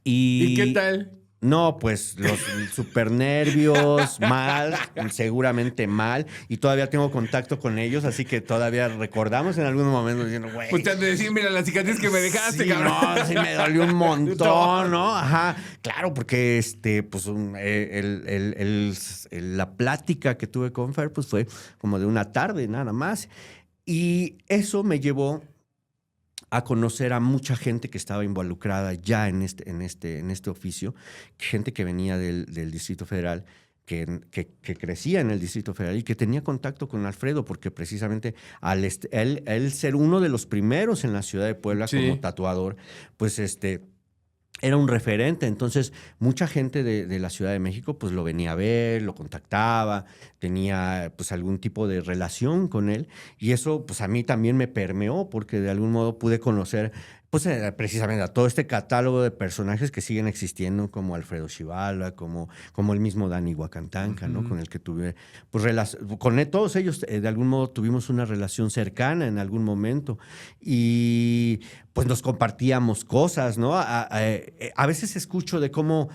¿Y qué tal? No, pues los super nervios, mal, seguramente mal, y todavía tengo contacto con ellos, así que todavía recordamos en algún momento diciendo, güey. Pues te han de decir, mira la cicatriz que me dejaste, sí, cabrón. No, sí me dolió un montón, ¿no? Ajá, claro, porque pues la plática que tuve con Fer, pues fue como de una tarde nada más, y eso me llevó a conocer a mucha gente que estaba involucrada ya en este oficio, gente que venía del Distrito Federal, que crecía en el Distrito Federal y que tenía contacto con Alfredo, porque precisamente él ser uno de los primeros en la ciudad de Puebla como tatuador, pues era un referente. Entonces, mucha gente de la Ciudad de México pues lo venía a ver, lo contactaba, tenía pues algún tipo de relación con él. Y eso pues a mí también me permeó porque de algún modo pude conocer pues precisamente a todo este catálogo de personajes que siguen existiendo, como Alfredo Chivala, como el mismo Dani Huacantanca, ¿no? Con el que tuve, pues con todos ellos de algún modo tuvimos una relación cercana en algún momento y pues nos compartíamos cosas, ¿no? A veces escucho de cómo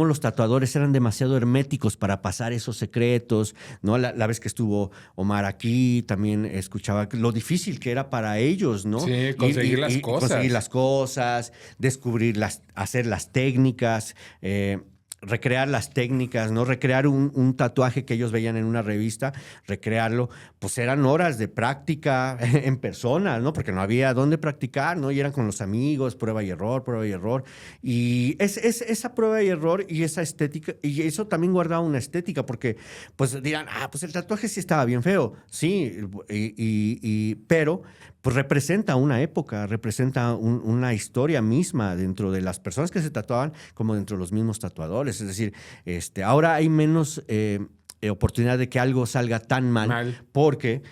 los tatuadores eran demasiado herméticos para pasar esos secretos, ¿no? La vez que estuvo Omar aquí, también escuchaba lo difícil que era para ellos, ¿no? Sí, conseguir las cosas. Conseguir las cosas, hacer las técnicas, recrear las técnicas, ¿no? Recrear un tatuaje que ellos veían en una revista, recrearlo, pues eran horas de práctica en persona, ¿no? Porque no había dónde practicar, ¿no? Y eran con los amigos, prueba y error, prueba y error. Y esa prueba y error y esa estética, y eso también guardaba una estética, porque pues dirán, pues el tatuaje sí estaba bien feo, sí, pero pues representa una época, representa una historia misma dentro de las personas que se tatuaban como dentro de los mismos tatuadores. Es decir, ahora hay menos oportunidad de que algo salga tan mal. Porque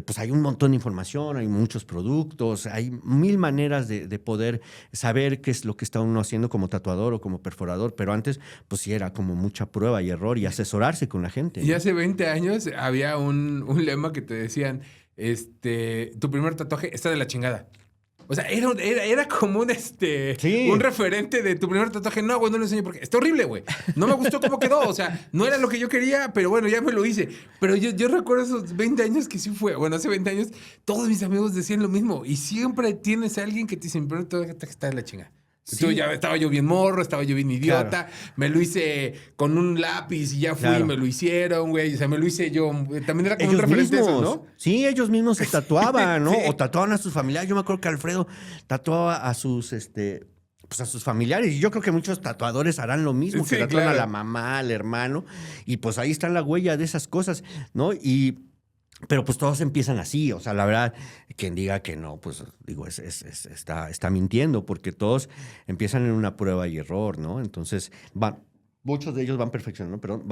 pues hay un montón de información, hay muchos productos, hay mil maneras de poder saber qué es lo que está uno haciendo como tatuador o como perforador, pero antes pues sí era como mucha prueba y error y asesorarse con la gente, ¿no? Y hace 20 años había un lema que te decían, tu primer tatuaje está de la chingada. O sea, era como un referente de tu primer tatuaje. No, güey, no lo enseño porque está horrible, güey. No me gustó cómo quedó. O sea, no era lo que yo quería, pero bueno, ya me lo hice. Pero yo recuerdo esos 20 años que sí fue. Bueno, hace 20 años todos mis amigos decían lo mismo. Y siempre tienes a alguien que te dice, pero todo está de la chingada. Sí. Ya estaba yo bien morro, estaba yo bien idiota. Claro. Me lo hice con un lápiz y ya fui y me lo hicieron, güey. O sea, me lo hice yo. También era como un referente eso, ¿no? Sí, ellos mismos se tatuaban, ¿no? Sí. O tatuaban a sus familiares. Yo me acuerdo que Alfredo tatuaba a sus, pues a sus familiares. Y yo creo que muchos tatuadores harán lo mismo, que tatúan a la mamá, al hermano. Y pues ahí está la huella de esas cosas, ¿no? Pero pues todos empiezan así, o sea, la verdad, quien diga que no, pues digo, está mintiendo, porque todos empiezan en una prueba y error, ¿no? Entonces, muchos de ellos van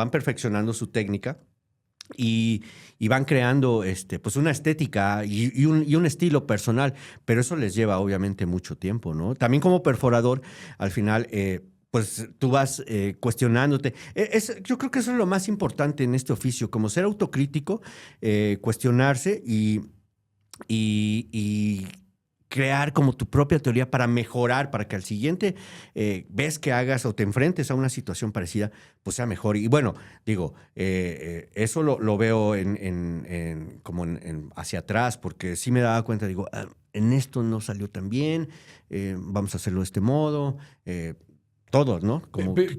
perfeccionando su técnica y van creando pues una estética y un estilo personal, pero eso les lleva obviamente mucho tiempo, ¿no? También como perforador, al final pues tú vas cuestionándote. Yo creo que eso es lo más importante en este oficio, como ser autocrítico, cuestionarse y crear como tu propia teoría para mejorar, para que al siguiente vez que hagas o te enfrentes a una situación parecida, pues sea mejor. Y bueno, digo, eso lo veo como hacia atrás, porque sí me daba cuenta, digo, en esto no salió tan bien, vamos a hacerlo de este modo, todos, ¿no?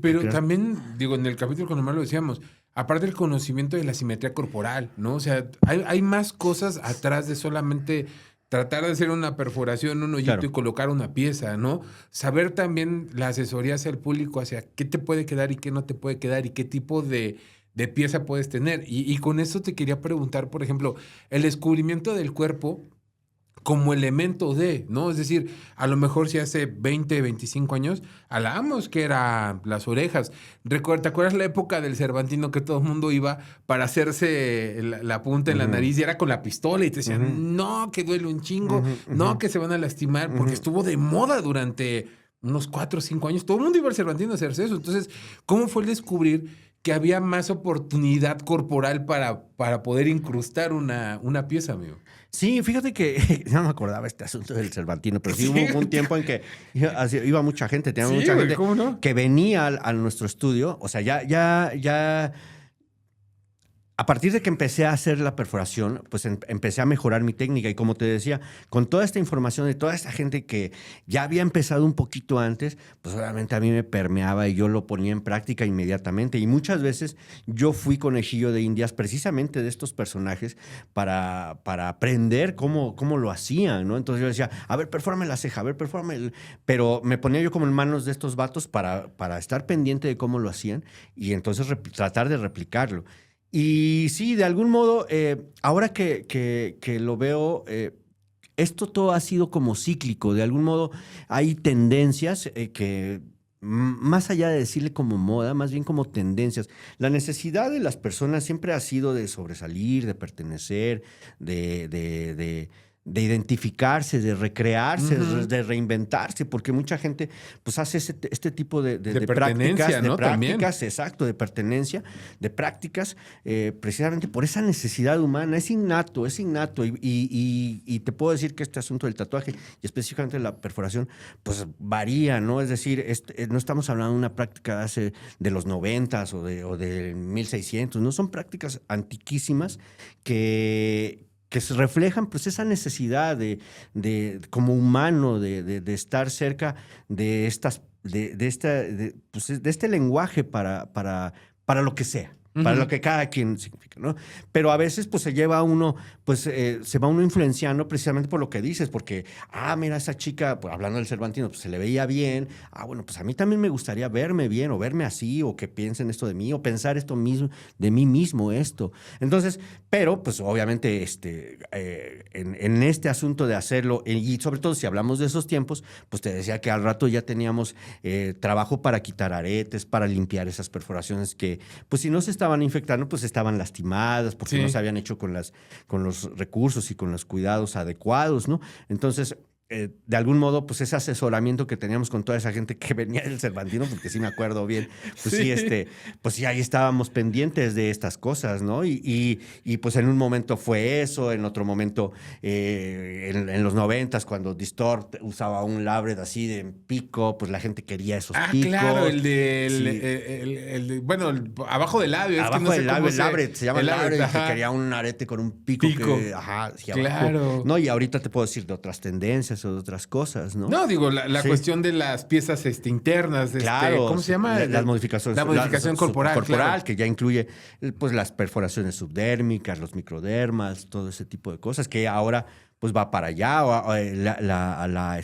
Pero también, digo, en el capítulo con Omar lo decíamos, aparte del conocimiento de la simetría corporal, ¿no? O sea, hay más cosas atrás de solamente tratar de hacer una perforación, un hoyito y colocar una pieza, ¿no? Saber también la asesoría hacia el público, hacia qué te puede quedar y qué no te puede quedar y qué tipo de pieza puedes tener. Y con eso te quería preguntar, por ejemplo, el descubrimiento del cuerpo como elemento de, ¿no? Es decir, a lo mejor si hace 20, 25 años hablábamos que eran las orejas. ¿Te acuerdas la época del Cervantino que todo el mundo iba para hacerse la punta en la nariz y era con la pistola y te decían, no, que duele un chingo, no, que se van a lastimar, porque estuvo de moda durante unos 4 o 5 años. Todo el mundo iba al Cervantino a hacerse eso. Entonces, ¿cómo fue el descubrir que había más oportunidad corporal para poder incrustar una pieza, amigo? Sí, fíjate que no me acordaba este asunto del Cervantino, pero sí hubo un tiempo en que iba mucha gente, teníamos mucha gente que venía a nuestro estudio, o sea, ya a partir de que empecé a hacer la perforación, pues empecé a mejorar mi técnica. Y como te decía, con toda esta información de toda esta gente que ya había empezado un poquito antes, pues obviamente a mí me permeaba y yo lo ponía en práctica inmediatamente. Y muchas veces yo fui conejillo de indias precisamente de estos personajes para aprender cómo lo hacían, ¿no? Entonces yo decía, a ver, perfórame la ceja, a ver, perfórame. Pero me ponía yo como en manos de estos vatos para estar pendiente de cómo lo hacían y entonces tratar de replicarlo. Y sí, de algún modo, ahora que lo veo, esto todo ha sido como cíclico. De algún modo hay tendencias que, más allá de decirle como moda, más bien como tendencias. La necesidad de las personas siempre ha sido de sobresalir, de pertenecer, de identificarse, de recrearse, de reinventarse, porque mucha gente pues hace este tipo de pertenencia, prácticas, ¿no? También. exacto, de pertenencia, de prácticas, precisamente por esa necesidad humana. Es innato, y te puedo decir que este asunto del tatuaje y específicamente la perforación, pues varía, ¿no? Es decir, no estamos hablando de una práctica de los 90s o de 1600, no, son prácticas antiquísimas que se reflejan pues esa necesidad de como humano de estar cerca de este lenguaje para lo que sea. Para lo que cada quien significa, ¿no? Pero a veces, pues, se lleva uno, pues, se va uno influenciando precisamente por lo que dices, porque, mira, esa chica, pues, hablando del Cervantino, pues, se le veía bien. Bueno, pues, a mí también me gustaría verme bien, o verme así, o que piensen esto de mí, o pensar esto mismo, de mí mismo, esto. Entonces, pero, pues, obviamente, en este asunto de hacerlo, y sobre todo si hablamos de esos tiempos, pues, te decía que al rato ya teníamos trabajo para quitar aretes, para limpiar esas perforaciones que, pues, si no se estaban infectando, pues estaban lastimadas porque no se habían hecho con los recursos y con los cuidados adecuados, ¿no? Entonces, de algún modo, pues ese asesoramiento que teníamos con toda esa gente que venía del Cervantino, porque sí me acuerdo bien, pues pues sí, ahí estábamos pendientes de estas cosas, ¿no? Y pues en un momento fue eso, en otro momento, en los 90s, cuando Distort usaba un labret así de pico, pues la gente quería esos picos. Claro, abajo del labio. Abajo del labio, el labret, se llama el labret, que quería un arete con un pico. Claro. No, y ahorita te puedo decir de otras tendencias o de otras cosas, ¿no? No, digo, la cuestión de las piezas internas, claro, ¿cómo se llama? Las modificaciones. La modificación corporal, claro. Que ya incluye pues las perforaciones subdérmicas, los microdermas, todo ese tipo de cosas, que ahora pues va para allá, o la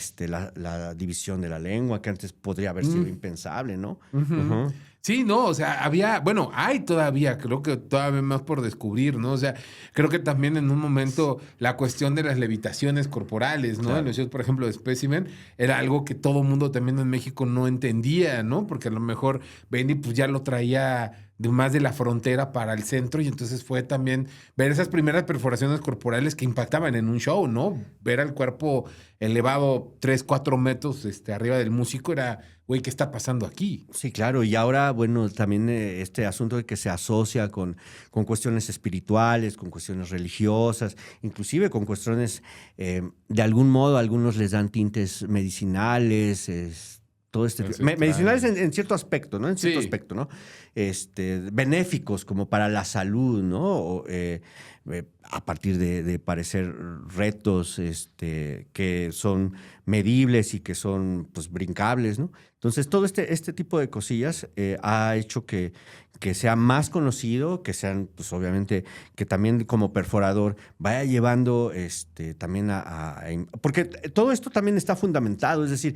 división de la lengua, que antes podría haber sido impensable, ¿no? Sí, no, o sea, hay todavía, creo que todavía más por descubrir, ¿no? O sea, creo que también en un momento la cuestión de las levitaciones corporales, ¿no? Claro. En los shows, por ejemplo, de Specimen, era algo que todo mundo también en México no entendía, ¿no? Porque a lo mejor Benny pues ya lo traía más de la frontera para el centro, y entonces fue también ver esas primeras perforaciones corporales que impactaban en un show, ¿no? Ver al cuerpo elevado 3, 4 metros arriba del músico era, güey, ¿qué está pasando aquí? Sí, claro, y ahora, bueno, también este asunto de que se asocia con cuestiones espirituales, con cuestiones religiosas, inclusive con cuestiones, de algún modo, algunos les dan tintes medicinales, todo medicinales en cierto aspecto, ¿no? En cierto aspecto, ¿no? Benéficos como para la salud, ¿no? A partir de parecer retos que son medibles y que son pues brincables, ¿no? Entonces, todo este tipo de cosillas ha hecho que sea más conocido, que sean, pues obviamente, que también como perforador vaya llevando también porque todo esto también está fundamentado, es decir,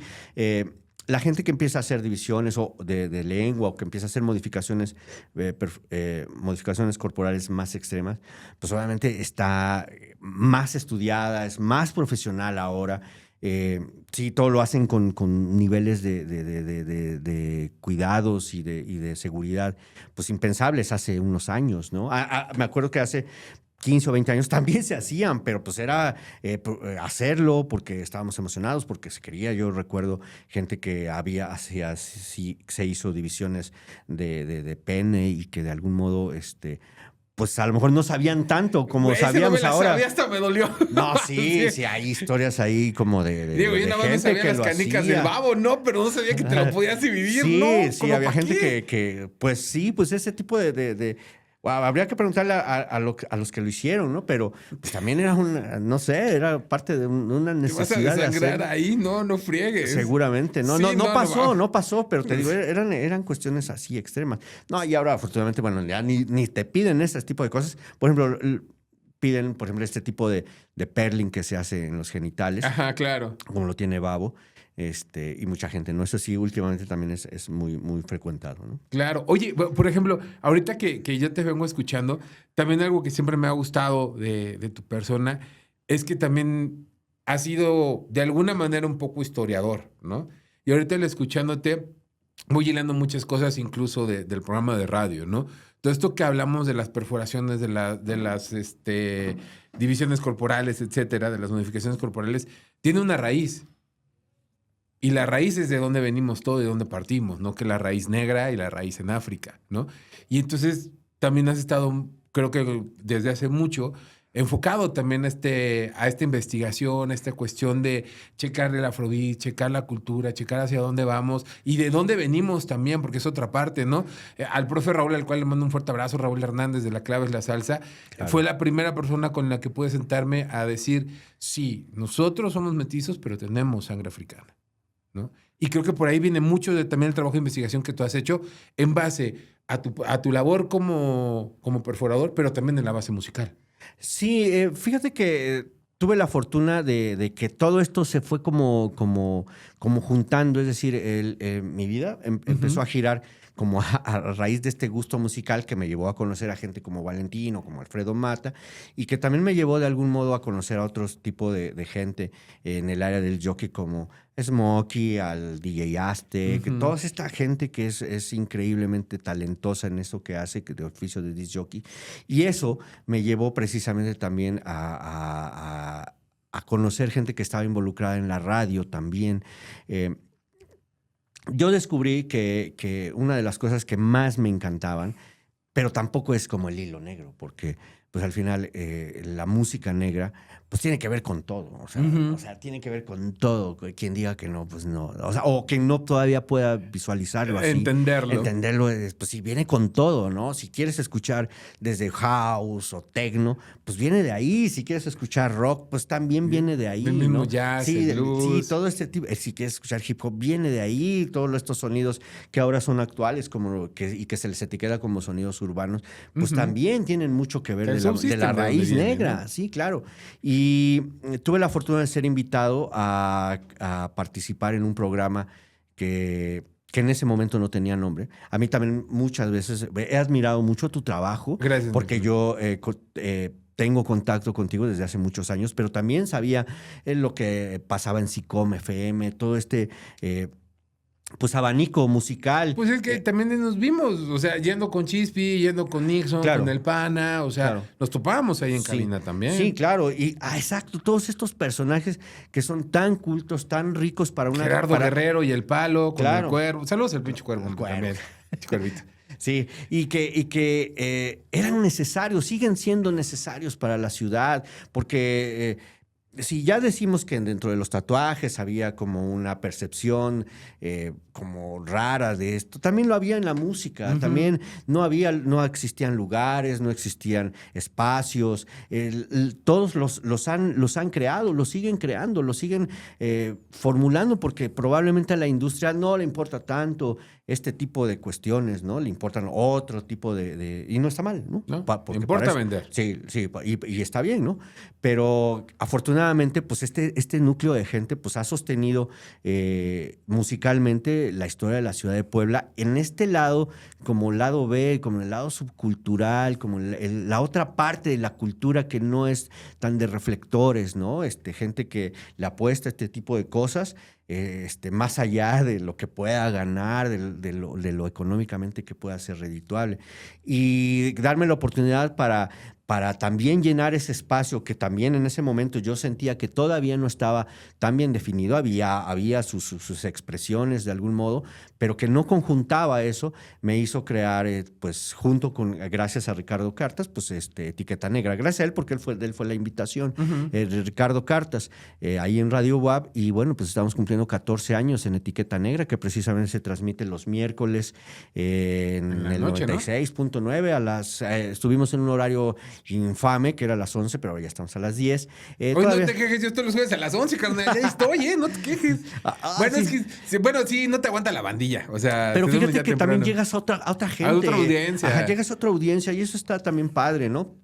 la gente que empieza a hacer divisiones de lengua, o que empieza a hacer modificaciones corporales más extremas, pues obviamente está más estudiada, es más profesional ahora. Sí, todo lo hacen con niveles de cuidados y de seguridad, pues impensables hace unos años, ¿no? Me acuerdo que hace 15 o 20 años también se hacían, pero pues era hacerlo porque estábamos emocionados, porque se quería. Yo recuerdo gente que se hizo divisiones de pene y que de algún modo pues a lo mejor no sabían tanto como sabíamos ahora. Sabía, hasta me dolió. No, sí, hay historias ahí como Digo, yo nada más no sabía las canicas del babo, ¿no? Pero no sabía que te lo podías dividir, ¿no? Sí, había gente que pues sí, pues ese tipo de Habría que preguntarle a los que lo hicieron, ¿no? Pero pues, también era no sé, era parte de una ¿Te vas a necesidad de desangrar hacer. ahí? No friegues. Seguramente. No, Sí, no pasó, pero te digo, eran cuestiones así extremas. No, y ahora afortunadamente, bueno, ya ni te piden ese tipo de cosas. Por ejemplo, piden, por ejemplo, este tipo de perling que se hace en los genitales, Ajá, claro. como lo tiene Babo. Y mucha gente, ¿no? Eso sí, últimamente también es muy, muy frecuentado, ¿no? Claro. Oye, por ejemplo, ahorita que yo te vengo escuchando, también algo que siempre me ha gustado de tu persona es que también has sido de alguna manera un poco historiador, ¿no? Y ahorita escuchándote, voy hilando muchas cosas incluso del programa de radio, ¿no? Todo esto que hablamos de las perforaciones, de las divisiones corporales, etcétera, de las modificaciones corporales, tiene una raíz. Y la raíz es de dónde venimos todo, de dónde partimos, ¿no? Que la raíz negra y la raíz en África, ¿no? Y entonces también has estado, creo que desde hace mucho, enfocado también a esta investigación, a esta cuestión de checar el afrobeat, checar la cultura, checar hacia dónde vamos y de dónde venimos también, porque es otra parte, ¿no? Al profe Raúl, al cual le mando un fuerte abrazo, Raúl Hernández de La Clave es la Salsa, Claro. fue la primera persona con la que pude sentarme a decir, sí, nosotros somos mestizos, pero tenemos sangre africana, ¿no? Y creo que por ahí viene mucho de también el trabajo de investigación que tú has hecho en base a tu labor como perforador, pero también en la base musical. Sí, fíjate que tuve la fortuna de que todo esto se fue como juntando, es decir, mi vida empezó a girar como a raíz de este gusto musical que me llevó a conocer a gente como Valentino, como Alfredo Mata, y que también me llevó de algún modo a conocer a otros tipos de gente en el área del jockey como Smokey, al DJ Aztec, toda esta gente que es increíblemente talentosa en eso que hace, que de oficio de disc jockey. Y eso me llevó precisamente también a conocer gente que estaba involucrada en la radio también. Yo descubrí que una de las cosas que más me encantaban, pero tampoco es como el hilo negro, porque pues al final la música negra pues tiene que ver con todo, o sea, tiene que ver con todo. Quien diga que no, pues no, o quien no todavía pueda visualizarlo así. Entenderlo, pues sí, viene con todo, ¿no? Si quieres escuchar desde house o techno, pues viene de ahí. Si quieres escuchar rock, pues también viene de ahí, el mismo ¿no? jazz, Sí, el blues. Sí, todo este tipo. Si quieres escuchar hip hop, viene de ahí. Todos estos sonidos que ahora son actuales y que se les etiqueta como sonidos urbanos, pues también tienen mucho que ver de la raíz negra, ¿no? Sí, claro. Y tuve la fortuna de ser invitado a participar en un programa que en ese momento no tenía nombre. A mí también muchas veces he admirado mucho tu trabajo. Gracias. Porque yo tengo contacto contigo desde hace muchos años, pero también sabía lo que pasaba en SICOM FM, todo este pues abanico musical. Pues es que también nos vimos, o sea, yendo con Chispi, yendo con Nixon, Claro. con el Pana, o sea, nos topábamos ahí en cabina también. Sí, claro. Y exacto, todos estos personajes que son tan cultos, tan ricos para una... Gerardo Guerrero y el Palo, con el Cuervo. Saludos al pinche Cuervo también. Cuervito. Sí, y que eran necesarios, siguen siendo necesarios para la ciudad, porque si ya decimos que dentro de los tatuajes había como una percepción como rara de esto, también lo había en la música, también no existían lugares, no existían espacios, todos los han creado, los siguen creando, los siguen formulando, porque probablemente a la industria no le importa tanto este tipo de cuestiones, ¿no? Le importan otro tipo y no está mal, ¿no? No, importa vender. Sí, y está bien, ¿no? Pero afortunadamente, pues este núcleo de gente pues ha sostenido musicalmente la historia de la ciudad de Puebla en este lado, como lado B, como el lado subcultural, como la otra parte de la cultura que no es tan de reflectores, ¿no? Gente que le apuesta a este tipo de cosas, más allá de lo que pueda ganar, de lo económicamente que pueda ser redituable. Y darme la oportunidad para para también llenar ese espacio que también en ese momento yo sentía que todavía no estaba tan bien definido, había sus expresiones de algún modo, pero que no conjuntaba eso, me hizo crear, pues junto con, gracias a Ricardo Cartas, pues Etiqueta Negra, gracias a él porque él fue la invitación, Ricardo Cartas, ahí en Radio WAP, y bueno, pues estamos cumpliendo 14 años en Etiqueta Negra, que precisamente se transmite los miércoles en el noche, 96.9, estuvimos en un horario infame, que era a las 11, pero ahora ya estamos a las 10. Hoy todavía... no te quejes, yo estoy los jueves a las 11, carnal, ya estoy, no te quejes. Bueno, sí. Sí, no te aguanta la bandilla, o sea... Pero fíjate que temprano. También llegas a otra gente. A otra audiencia. Ajá, llegas a otra audiencia y eso está también padre, ¿no?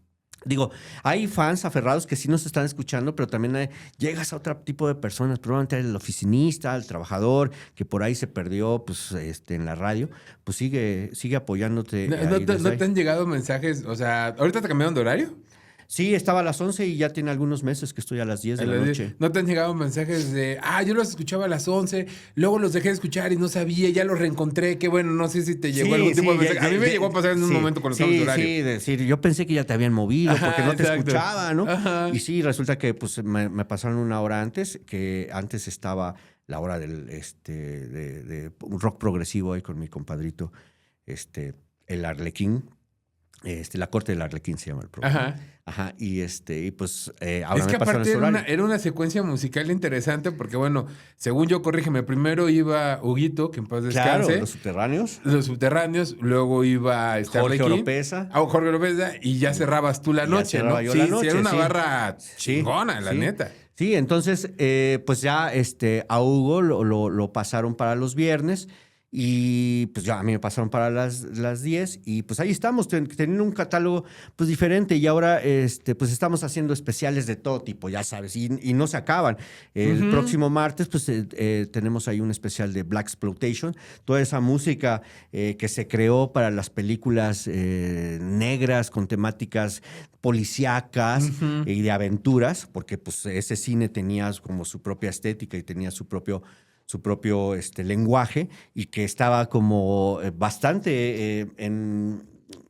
Digo, hay fans aferrados que sí nos están escuchando, pero también llegas a otro tipo de personas, probablemente el oficinista, el trabajador, que por ahí se perdió pues, en la radio, pues sigue apoyándote. ¿No te han llegado mensajes? O sea, ¿ahorita te cambiaron de horario? Sí, estaba a las 11 y ya tiene algunos meses que estoy a las 10 de la noche. ¿No te han llegado mensajes de, yo los escuchaba a las 11, luego los dejé de escuchar y no sabía, ya los reencontré, qué bueno, no sé si te llegó algún tipo de mensaje. A mí me llegó a pasar en un momento cuando estábamos de horario. Sí, decir, yo pensé que ya te habían movido porque no te escuchaba, ¿no? Ajá. Y sí, resulta que pues me pasaron una hora antes, que antes estaba la hora del de un rock progresivo ahí con mi compadrito, el Arlequín. La corte del Arlequín se llama el programa. Ajá. Y pues ahora es que aparte era una secuencia musical interesante porque, bueno, según yo, corrígeme, primero iba Huguito, que en paz descanse. Claro, Los Subterráneos. Luego iba Jorge Oropeza. Jorge Oropeza, y ya cerrabas tú la noche, ¿no? Yo la noche, era una barra chingona, la neta. Sí, entonces, pues ya a Hugo lo pasaron para los viernes. Y pues ya a mí me pasaron para las 10 y pues ahí estamos teniendo un catálogo pues diferente y ahora pues estamos haciendo especiales de todo tipo, ya sabes, y no se acaban. El próximo martes pues tenemos ahí un especial de Blaxploitation, toda esa música que se creó para las películas negras con temáticas policíacas y de aventuras, porque pues ese cine tenía como su propia estética y tenía su propio lenguaje y que estaba como bastante en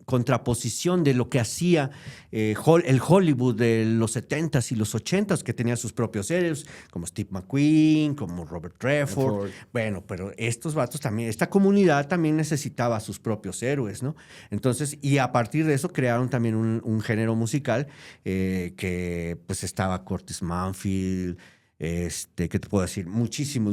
contraposición de lo que hacía el Hollywood de los 70s y los 80s, que tenía sus propios héroes, como Steve McQueen, como Robert Redford. Bueno, pero estos vatos también, esta comunidad también necesitaba sus propios héroes, ¿no? Entonces, y a partir de eso crearon también un género musical que pues estaba Curtis Mayfield, ¿qué te puedo decir? Muchísima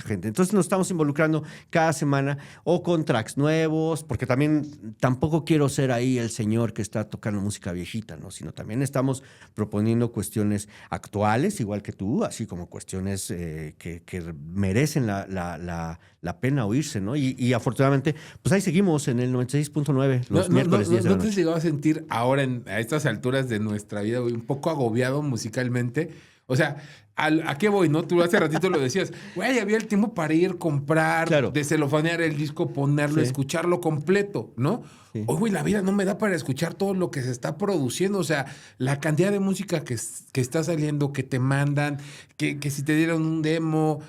gente. Entonces nos estamos involucrando cada semana o con tracks nuevos, porque también tampoco quiero ser ahí el señor que está tocando música viejita, ¿no? Sino también estamos proponiendo cuestiones actuales, igual que tú, así como cuestiones que merecen la pena oírse, ¿no? Y afortunadamente, pues ahí seguimos en el 96.9 los miércoles 10 de la noche. ¿No te has llegado a sentir ahora a estas alturas de nuestra vida, güey, un poco agobiado musicalmente? O sea, ¿a qué voy, no? Tú hace ratito lo decías, güey, había el tiempo para ir, comprar, descelofanear el disco, ponerlo, escucharlo completo, ¿no? Sí. Hoy, güey, la vida no me da para escuchar todo lo que se está produciendo. O sea, la cantidad de música que está saliendo, que te mandan, que si te dieron un demo.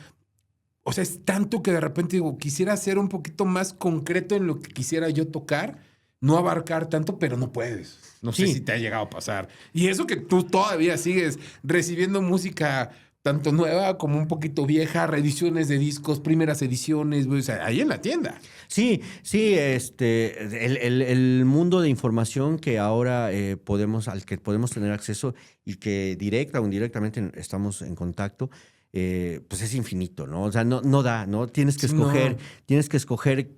O sea, es tanto que de repente digo, quisiera ser un poquito más concreto en lo que quisiera yo tocar, no abarcar tanto, pero no puedes. No sé si te ha llegado a pasar. Y eso que tú todavía sigues recibiendo música tanto nueva como un poquito vieja, reediciones de discos, primeras ediciones, o sea, ahí en la tienda. Sí, el mundo de información que ahora al que podemos tener acceso y que directa o indirectamente estamos en contacto, pues es infinito, ¿no? O sea, no da, ¿no? Tienes que escoger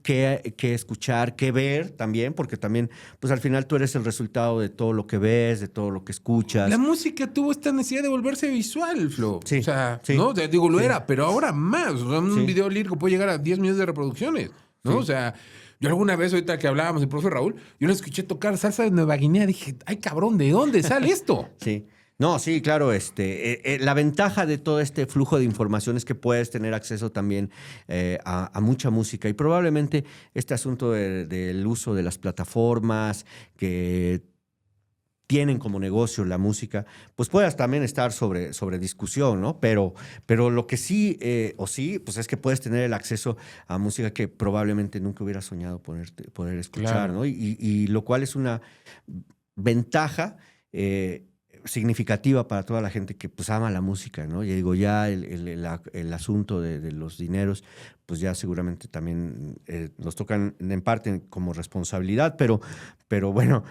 qué escuchar, qué ver también, porque también, pues al final tú eres el resultado de todo lo que ves, de todo lo que escuchas. La música tuvo esta necesidad de volverse visual, Flo. Sí, o sea, ¿no? O sea, digo, lo era, pero ahora más. O sea, un video lírico puede llegar a 10 millones de reproducciones, ¿no? O sea, yo alguna vez, ahorita que hablábamos del profe Raúl, yo lo escuché tocar salsa de Nueva Guinea, dije, ay, cabrón, ¿de dónde sale esto? Sí. No, sí, claro. La ventaja de todo este flujo de información es que puedes tener acceso también a mucha música y probablemente este asunto del uso de las plataformas que tienen como negocio la música, pues puedas también estar sobre discusión, ¿no? Pero lo que sí, pues es que puedes tener el acceso a música que probablemente nunca hubieras soñado poder escuchar, claro, ¿no? Y lo cual es una ventaja significativa para toda la gente que pues ama la música, ¿no? Y digo, ya el asunto de los dineros, pues ya seguramente también nos tocan en parte como responsabilidad, pero bueno,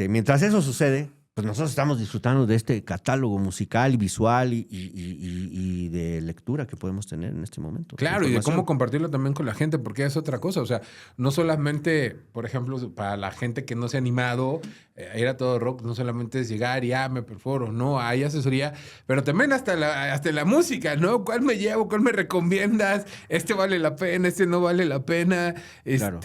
mientras eso sucede, pues nosotros estamos disfrutando de este catálogo musical y visual y de lectura que podemos tener en este momento. Claro, y de cómo compartirlo también con la gente, porque es otra cosa. O sea, no solamente, por ejemplo, para la gente que no se ha animado a ir a Todo Rock, no solamente es llegar y me perforo, no, hay asesoría, pero también hasta la música, ¿no? ¿Cuál me llevo? ¿Cuál me recomiendas? ¿Este vale la pena? ¿Este no vale la pena? Claro.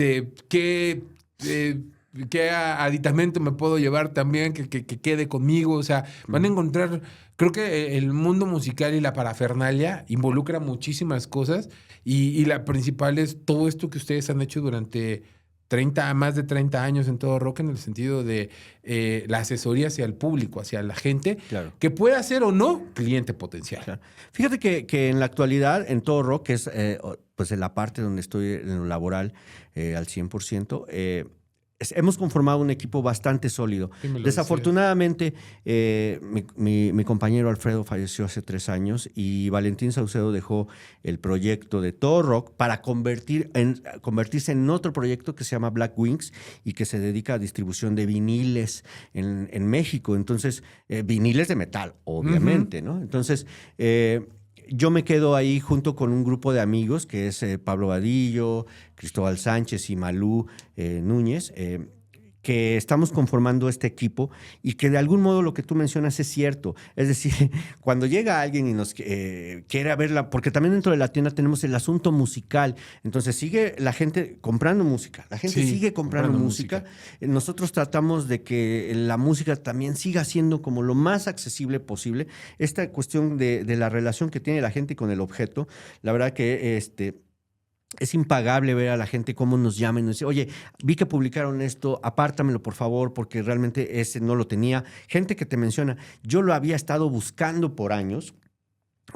¿Qué aditamento me puedo llevar también que quede conmigo? O sea, van a encontrar, creo que el mundo musical y la parafernalia involucra muchísimas cosas y la principal es todo esto que ustedes han hecho durante más de 30 años en Todo Rock, en el sentido de la asesoría hacia el público, hacia la gente, Claro. que pueda ser o no cliente potencial. Claro. Fíjate que en la actualidad, en Todo Rock, que es pues en la parte donde estoy en lo laboral al 100%, hemos conformado un equipo bastante sólido. Sí, me lo Desafortunadamente, mi compañero Alfredo falleció hace 3 años y Valentín Saucedo dejó el proyecto de Todo Rock para convertirse en otro proyecto que se llama Black Wings y que se dedica a distribución de viniles en México. Entonces, viniles de metal, obviamente, ¿no? Entonces, yo me quedo ahí junto con un grupo de amigos que es Pablo Vadillo, Cristóbal Sánchez y Malú Núñez, que estamos conformando este equipo y que de algún modo lo que tú mencionas es cierto. Es decir, cuando llega alguien y nos quiere verla, porque también dentro de la tienda tenemos el asunto musical, entonces sigue la gente comprando música, la gente sigue comprando música. Nosotros tratamos de que la música también siga siendo como lo más accesible posible. Esta cuestión de la relación que tiene la gente con el objeto, la verdad que es impagable ver a la gente cómo nos llaman y nos dicen, oye, vi que publicaron esto, apártamelo por favor, porque realmente ese no lo tenía. Gente que te menciona, yo lo había estado buscando por años,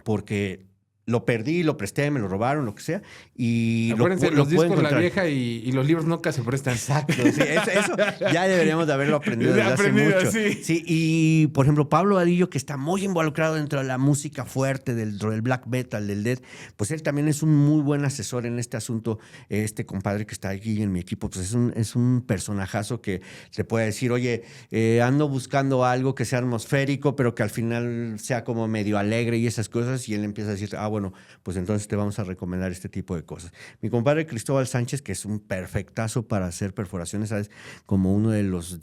porque lo perdí, lo presté, me lo robaron, lo que sea. Y acuérdense, lo los puedo discos la encontrar. vieja y los libros nunca se prestan. Exacto, sí, eso ya deberíamos de haberlo aprendido desde hace mucho. Sí. Sí, y por ejemplo, Pablo Vadillo, que está muy involucrado dentro de la música fuerte, dentro del black metal, del death, pues él también es un muy buen asesor en este asunto. Este compadre que está aquí en mi equipo, pues es un personajazo que te puede decir, oye, ando buscando algo que sea atmosférico, pero que al final sea como medio alegre y esas cosas, y él empieza a decir, bueno, pues entonces te vamos a recomendar este tipo de cosas. Mi compadre Cristóbal Sánchez, que es un perfectazo para hacer perforaciones, ¿sabes? Como uno de los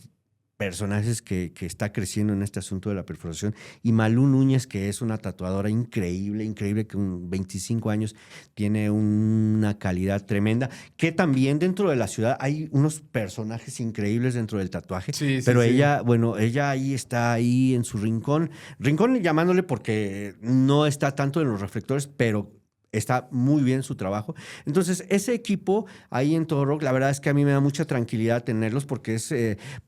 personajes que está creciendo en este asunto de la perforación. Y Malú Núñez, que es una tatuadora increíble, que con 25 años tiene una calidad tremenda, que también dentro de la ciudad hay unos personajes increíbles dentro del tatuaje, pero ella ahí está ahí en su rincón llamándole porque no está tanto en los reflectores, pero está muy bien su trabajo. Entonces, ese equipo ahí en Todo Rock, la verdad es que a mí me da mucha tranquilidad tenerlos porque es,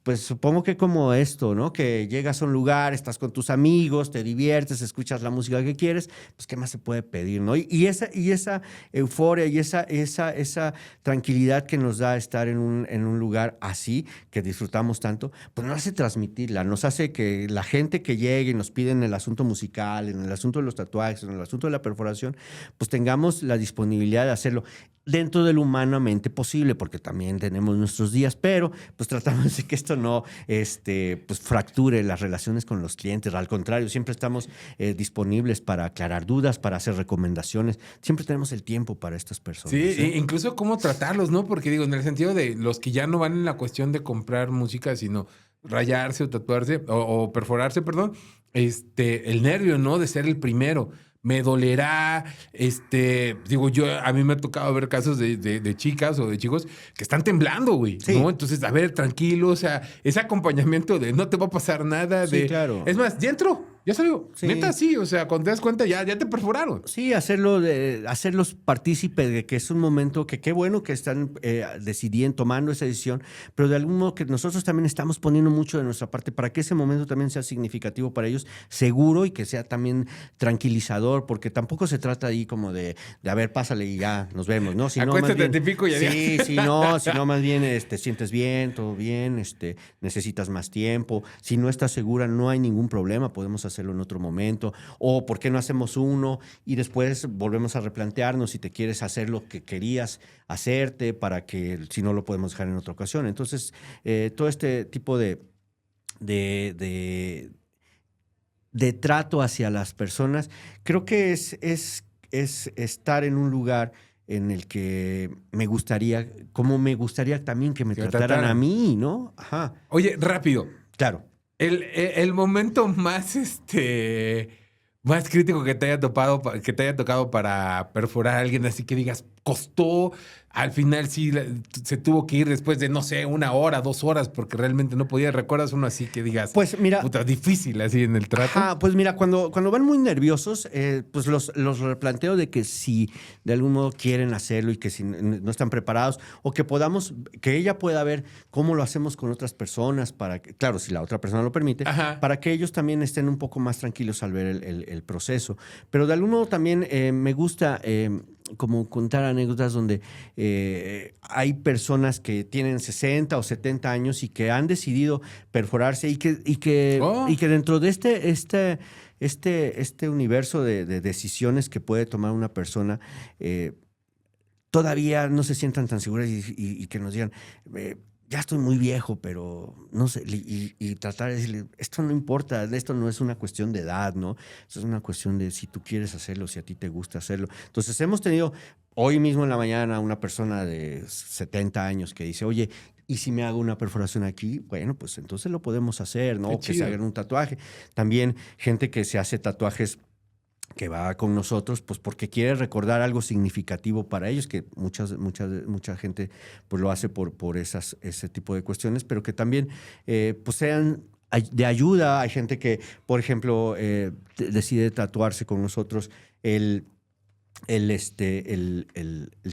pues supongo que como esto, ¿no? Que llegas a un lugar, estás con tus amigos, te diviertes, escuchas la música que quieres, pues ¿qué más se puede pedir, no? Y esa euforia y esa tranquilidad que nos da estar en un lugar así, que disfrutamos tanto, pues nos hace transmitirla, nos hace que la gente que llegue y nos pide en el asunto musical, en el asunto de los tatuajes, en el asunto de la perforación, pues tengamos la disponibilidad de hacerlo dentro de lo humanamente posible, porque también tenemos nuestros días, pero pues tratamos de que esto no pues fracture las relaciones con los clientes. Al contrario, siempre estamos disponibles para aclarar dudas, para hacer recomendaciones. Siempre tenemos el tiempo para estas personas. Sí, incluso cómo tratarlos, ¿no? Porque digo, en el sentido de los que ya no van en la cuestión de comprar música, sino rayarse o tatuarse o perforarse, perdón, el nervio, ¿no? De ser el primero. Me dolerá, digo, a mí me ha tocado ver casos de chicas o de chicos que están temblando, güey, sí, ¿no? Entonces, a ver, tranquilo, o sea, ese acompañamiento de no te va a pasar nada, sí, claro. Es más, ya entró, Ya salió. Sí. Neta, sí. O sea, cuando te das cuenta, ya te perforaron. Sí, hacerlos partícipes de que es un momento que qué bueno que están decidiendo, tomando esa decisión, pero de algún modo que nosotros también estamos poniendo mucho de nuestra parte para que ese momento también sea significativo para ellos, seguro y que sea también tranquilizador, porque tampoco se trata ahí como de a ver, pásale y ya nos vemos, ¿no? Si no, más Acuéstate, bien, te pico y adiós. sí, si no, más bien sientes bien, todo bien, necesitas más tiempo. Si no estás segura, no hay ningún problema, podemos hacerlo en otro momento. O ¿por qué no hacemos uno y después volvemos a replantearnos si te quieres hacer lo que querías hacerte para que si no lo podemos dejar en otra ocasión? Entonces, todo este tipo de trato hacia las personas, creo que es estar en un lugar en el que me gustaría también que me trataran a mí, ¿no? Ajá. Oye, rápido. Claro. El momento más, más crítico que te haya tocado para perforar a alguien, así que digas, costó, al final sí se tuvo que ir después de, no sé, 1 hora, 2 horas, porque realmente no podía. ¿Recuerdas uno así que digas, pues mira, puta, difícil así en el trato? Ajá, pues mira, cuando van muy nerviosos, pues los replanteo de que si de algún modo quieren hacerlo y que si no están preparados, o que ella pueda ver cómo lo hacemos con otras personas, para que, claro, si la otra persona lo permite, Ajá. para que ellos también estén un poco más tranquilos al ver el proceso. Pero de algún modo también me gusta como contar anécdotas donde hay personas que tienen 60 o 70 años y que han decidido perforarse y que dentro de este universo de decisiones que puede tomar una persona, todavía no se sientan tan seguras y que nos digan, ya estoy muy viejo, pero no sé, y tratar de decirle, esto no importa, esto no es una cuestión de edad, ¿no? Esto es una cuestión de si tú quieres hacerlo, si a ti te gusta hacerlo. Entonces hemos tenido hoy mismo en la mañana una persona de 70 años que dice, oye, ¿y si me hago una perforación aquí? Bueno, pues entonces lo podemos hacer, ¿no? O que se hagan un tatuaje. También gente que se hace tatuajes que va con nosotros, pues porque quiere recordar algo significativo para ellos, que mucha gente pues lo hace por ese tipo de cuestiones, pero que también pues sean de ayuda. Hay gente que, por ejemplo, decide tatuarse con nosotros el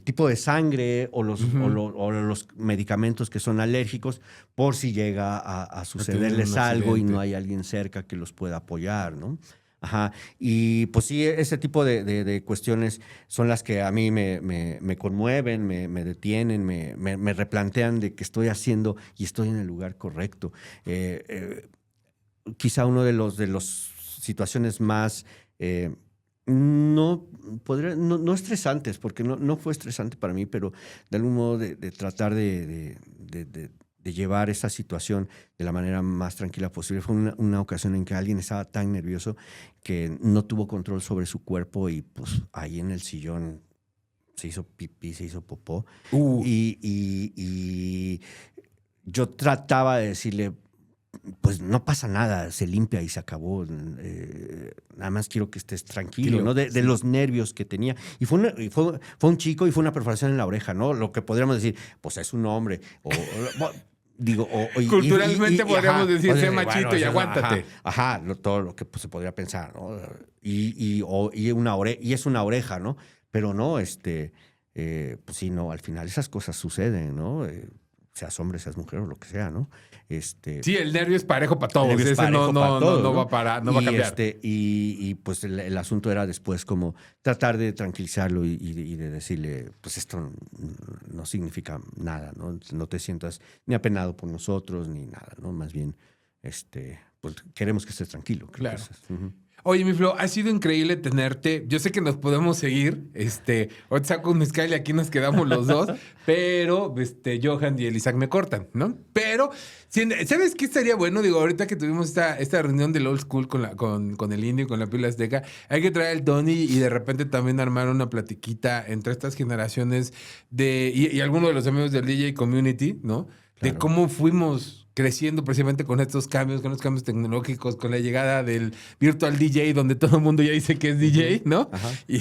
tipo de sangre o los medicamentos que son alérgicos, por si llega a sucederles algo y no hay alguien cerca que los pueda apoyar, ¿no? Ajá. Y pues sí, ese tipo de cuestiones son las que a mí me conmueven, me detienen, me replantean de que estoy haciendo y estoy en el lugar correcto. Quizá uno de los situaciones más no estresantes, porque no fue estresante para mí, pero de algún modo de tratar de llevar esa situación de la manera más tranquila posible. Fue una ocasión en que alguien estaba tan nervioso que no tuvo control sobre su cuerpo y pues ahí en el sillón se hizo pipí, se hizo popó. Y yo trataba de decirle, pues no pasa nada, se limpia y se acabó. Nada más quiero que estés tranquilo, ¿no? De los nervios que tenía. Y fue un chico y fue una perforación en la oreja, ¿no? Lo que podríamos decir, pues es un hombre. Culturalmente podríamos decir, sé machito, bueno, y aguántate. Todo lo que pues, se podría pensar, ¿no? Y es una oreja, ¿no? Pero no, pues sí, no, al final esas cosas suceden, ¿no? Seas hombre, seas mujer o lo que sea, ¿no? Sí, el nervio es parejo para todos. Ese no va a cambiar. Y pues el asunto era después como tratar de tranquilizarlo y de decirle, pues esto no significa nada, ¿no? No te sientas ni apenado por nosotros ni nada, ¿no? Más bien, pues queremos que estés tranquilo. Claro. Oye, mi Flo, ha sido increíble tenerte. Yo sé que nos podemos seguir. Ahorita saco un mezcal y aquí nos quedamos los dos. Pero Johan y el Isaac me cortan, ¿no? Pero, ¿sabes qué estaría bueno? Digo, ahorita que tuvimos esta reunión del old school con el Indio y con la Pila Azteca, hay que traer al Tony y de repente también armar una platiquita entre estas generaciones y algunos de los amigos del DJ Community, ¿no? Claro. De cómo fuimos creciendo precisamente con estos cambios, con los cambios tecnológicos, con la llegada del virtual DJ, donde todo el mundo ya dice que es DJ, ¿no? Ajá. Y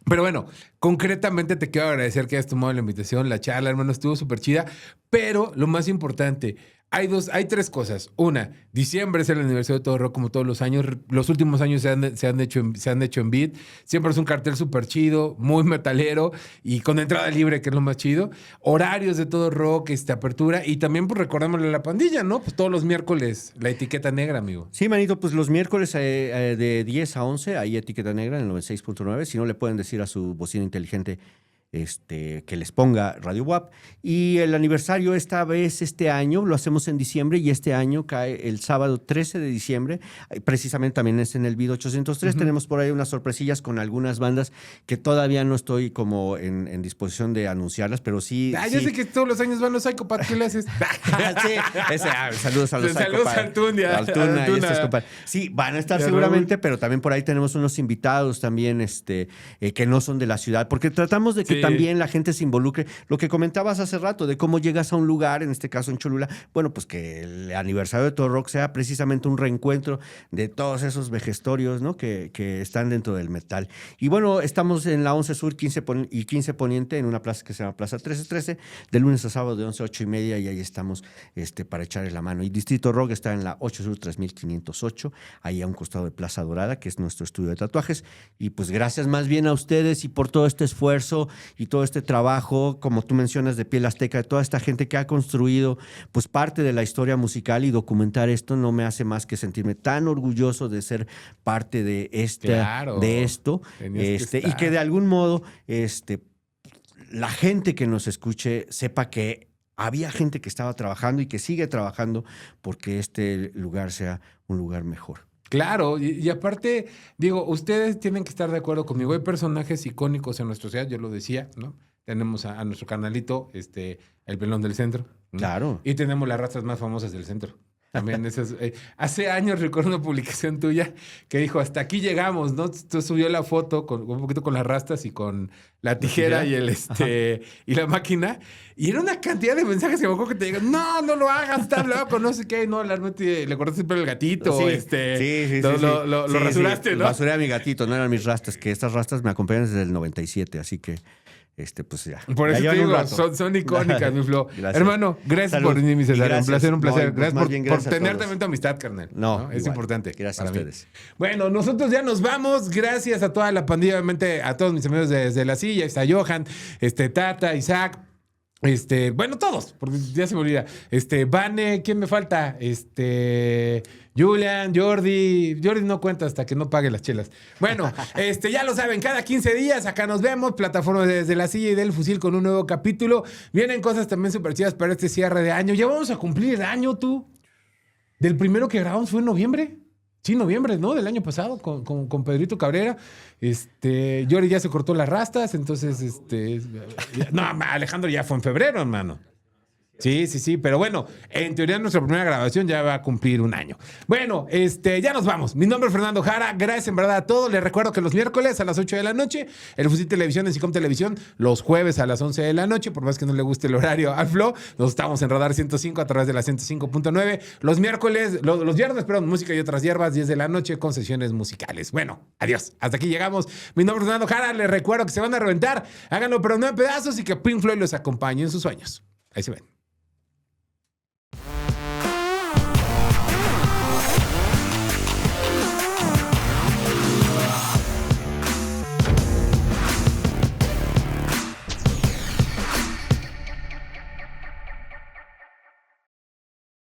pero bueno, Concretamente te quiero agradecer que hayas tomado la invitación, la charla, hermano, estuvo súper chida. Pero lo más importante, hay tres cosas. Una, diciembre es el aniversario de Todo Rock, como todos los años. Los últimos años se han hecho en Beat. Siempre es un cartel súper chido, muy metalero y con entrada libre, que es lo más chido. Horarios de Todo Rock, apertura. Y también, pues, recordémosle a la pandilla, ¿no? Pues todos los miércoles, la etiqueta negra, amigo. Sí, manito, pues los miércoles de 10 a 11, hay etiqueta negra en el 96.9. Si no, le pueden decir a su bocina inteligente que les ponga Radio WAP. Y el aniversario esta vez, este año, lo hacemos en diciembre y este año cae el sábado 13 de diciembre. Precisamente también es en el BID 803. Tenemos por ahí unas sorpresillas con algunas bandas que todavía no estoy como en disposición de anunciarlas, pero sí. Ya sé que todos los años van los Psychopath. ¿Qué le haces? Sí, saludos a los Saludos a Altuna y estos compadres. Sí, van a estar seguramente, pero también por ahí tenemos unos invitados también que no son de la ciudad, porque tratamos de que también la gente se involucre. Lo que comentabas hace rato de cómo llegas a un lugar, en este caso en Cholula, bueno, pues que el aniversario de Todo Rock sea precisamente un reencuentro de todos esos vejestorios, ¿no? que están dentro del metal. Y bueno, estamos en la 11 Sur 15 y 15 Poniente, en una plaza que se llama Plaza 1313, de lunes a sábado de 11 a 8 y media, y ahí estamos para echarle la mano. Y Distrito Rock está en la 8 Sur 3508, ahí a un costado de Plaza Dorada, que es nuestro estudio de tatuajes. Y pues gracias más bien a ustedes y por todo este esfuerzo y todo este trabajo, como tú mencionas, de Piel Azteca, de toda esta gente que ha construido pues parte de la historia musical, y documentar esto no me hace más que sentirme tan orgulloso de ser parte de esto, y que de algún modo la gente que nos escuche sepa que había gente que estaba trabajando y que sigue trabajando porque este lugar sea un lugar mejor. Claro, y aparte, digo, ustedes tienen que estar de acuerdo conmigo. Hay personajes icónicos en nuestra ciudad, yo lo decía, ¿no? Tenemos a nuestro canalito, el Pelón del Centro, ¿no? Claro. Y tenemos las rastras más famosas del centro. También hace años recuerdo una publicación tuya que dijo, hasta aquí llegamos, ¿no? Tú subió la foto un poquito con las rastas y con la tijera y y la máquina. Y era una cantidad de mensajes que me acuerdo que te digan, no lo hagas, estás loco, no sé qué. No, le cortaste el pelo al gatito. Sí. Lo rasuraste, ¿no? Rasuré a mi gatito, no eran mis rastas, que estas rastas me acompañan desde el 97, así que pues ya. Por eso te digo, son icónicas, mi Flo. Gracias. Hermano, gracias por venir, mi César. Un placer. No, gracias por gracias tener también tu amistad, carnal. No, es importante. Gracias a ustedes. Bueno, nosotros ya nos vamos. Gracias a toda la pandilla, obviamente, a todos mis amigos desde la silla. Está Johan, Tata, Isaac. Bueno, todos, porque ya se me olvida. Vane, ¿quién me falta? Julian, Jordi no cuenta hasta que no pague las chelas. Bueno, ya lo saben, cada 15 días acá nos vemos, plataforma desde la silla y del fusil con un nuevo capítulo. Vienen cosas también súper chidas para este cierre de año. Ya vamos a cumplir el año, tú. Del primero que grabamos fue en noviembre. Sí, noviembre, ¿no? Del año pasado, con Pedrito Cabrera. Jordi ya se cortó las rastas, entonces, no, Alejandro ya fue en febrero, hermano. Sí, pero bueno, en teoría nuestra primera grabación ya va a cumplir un año. Bueno, ya nos vamos. Mi nombre es Fernando Jara, gracias en verdad a todos. Les recuerdo que los miércoles a las 8 de la noche, el Fusil Televisión en Sicom Televisión, los jueves a las 11 de la noche, por más que no le guste el horario al Flo, nos estamos en Radar 105 a través de la 105.9. Los miércoles, los viernes, perdón, música y otras hierbas, 10 de la noche con sesiones musicales. Bueno, adiós, hasta aquí llegamos. Mi nombre es Fernando Jara, les recuerdo que se van a reventar, háganlo pero no en pedazos y que Pink Floyd los acompañe en sus sueños. Ahí se ven.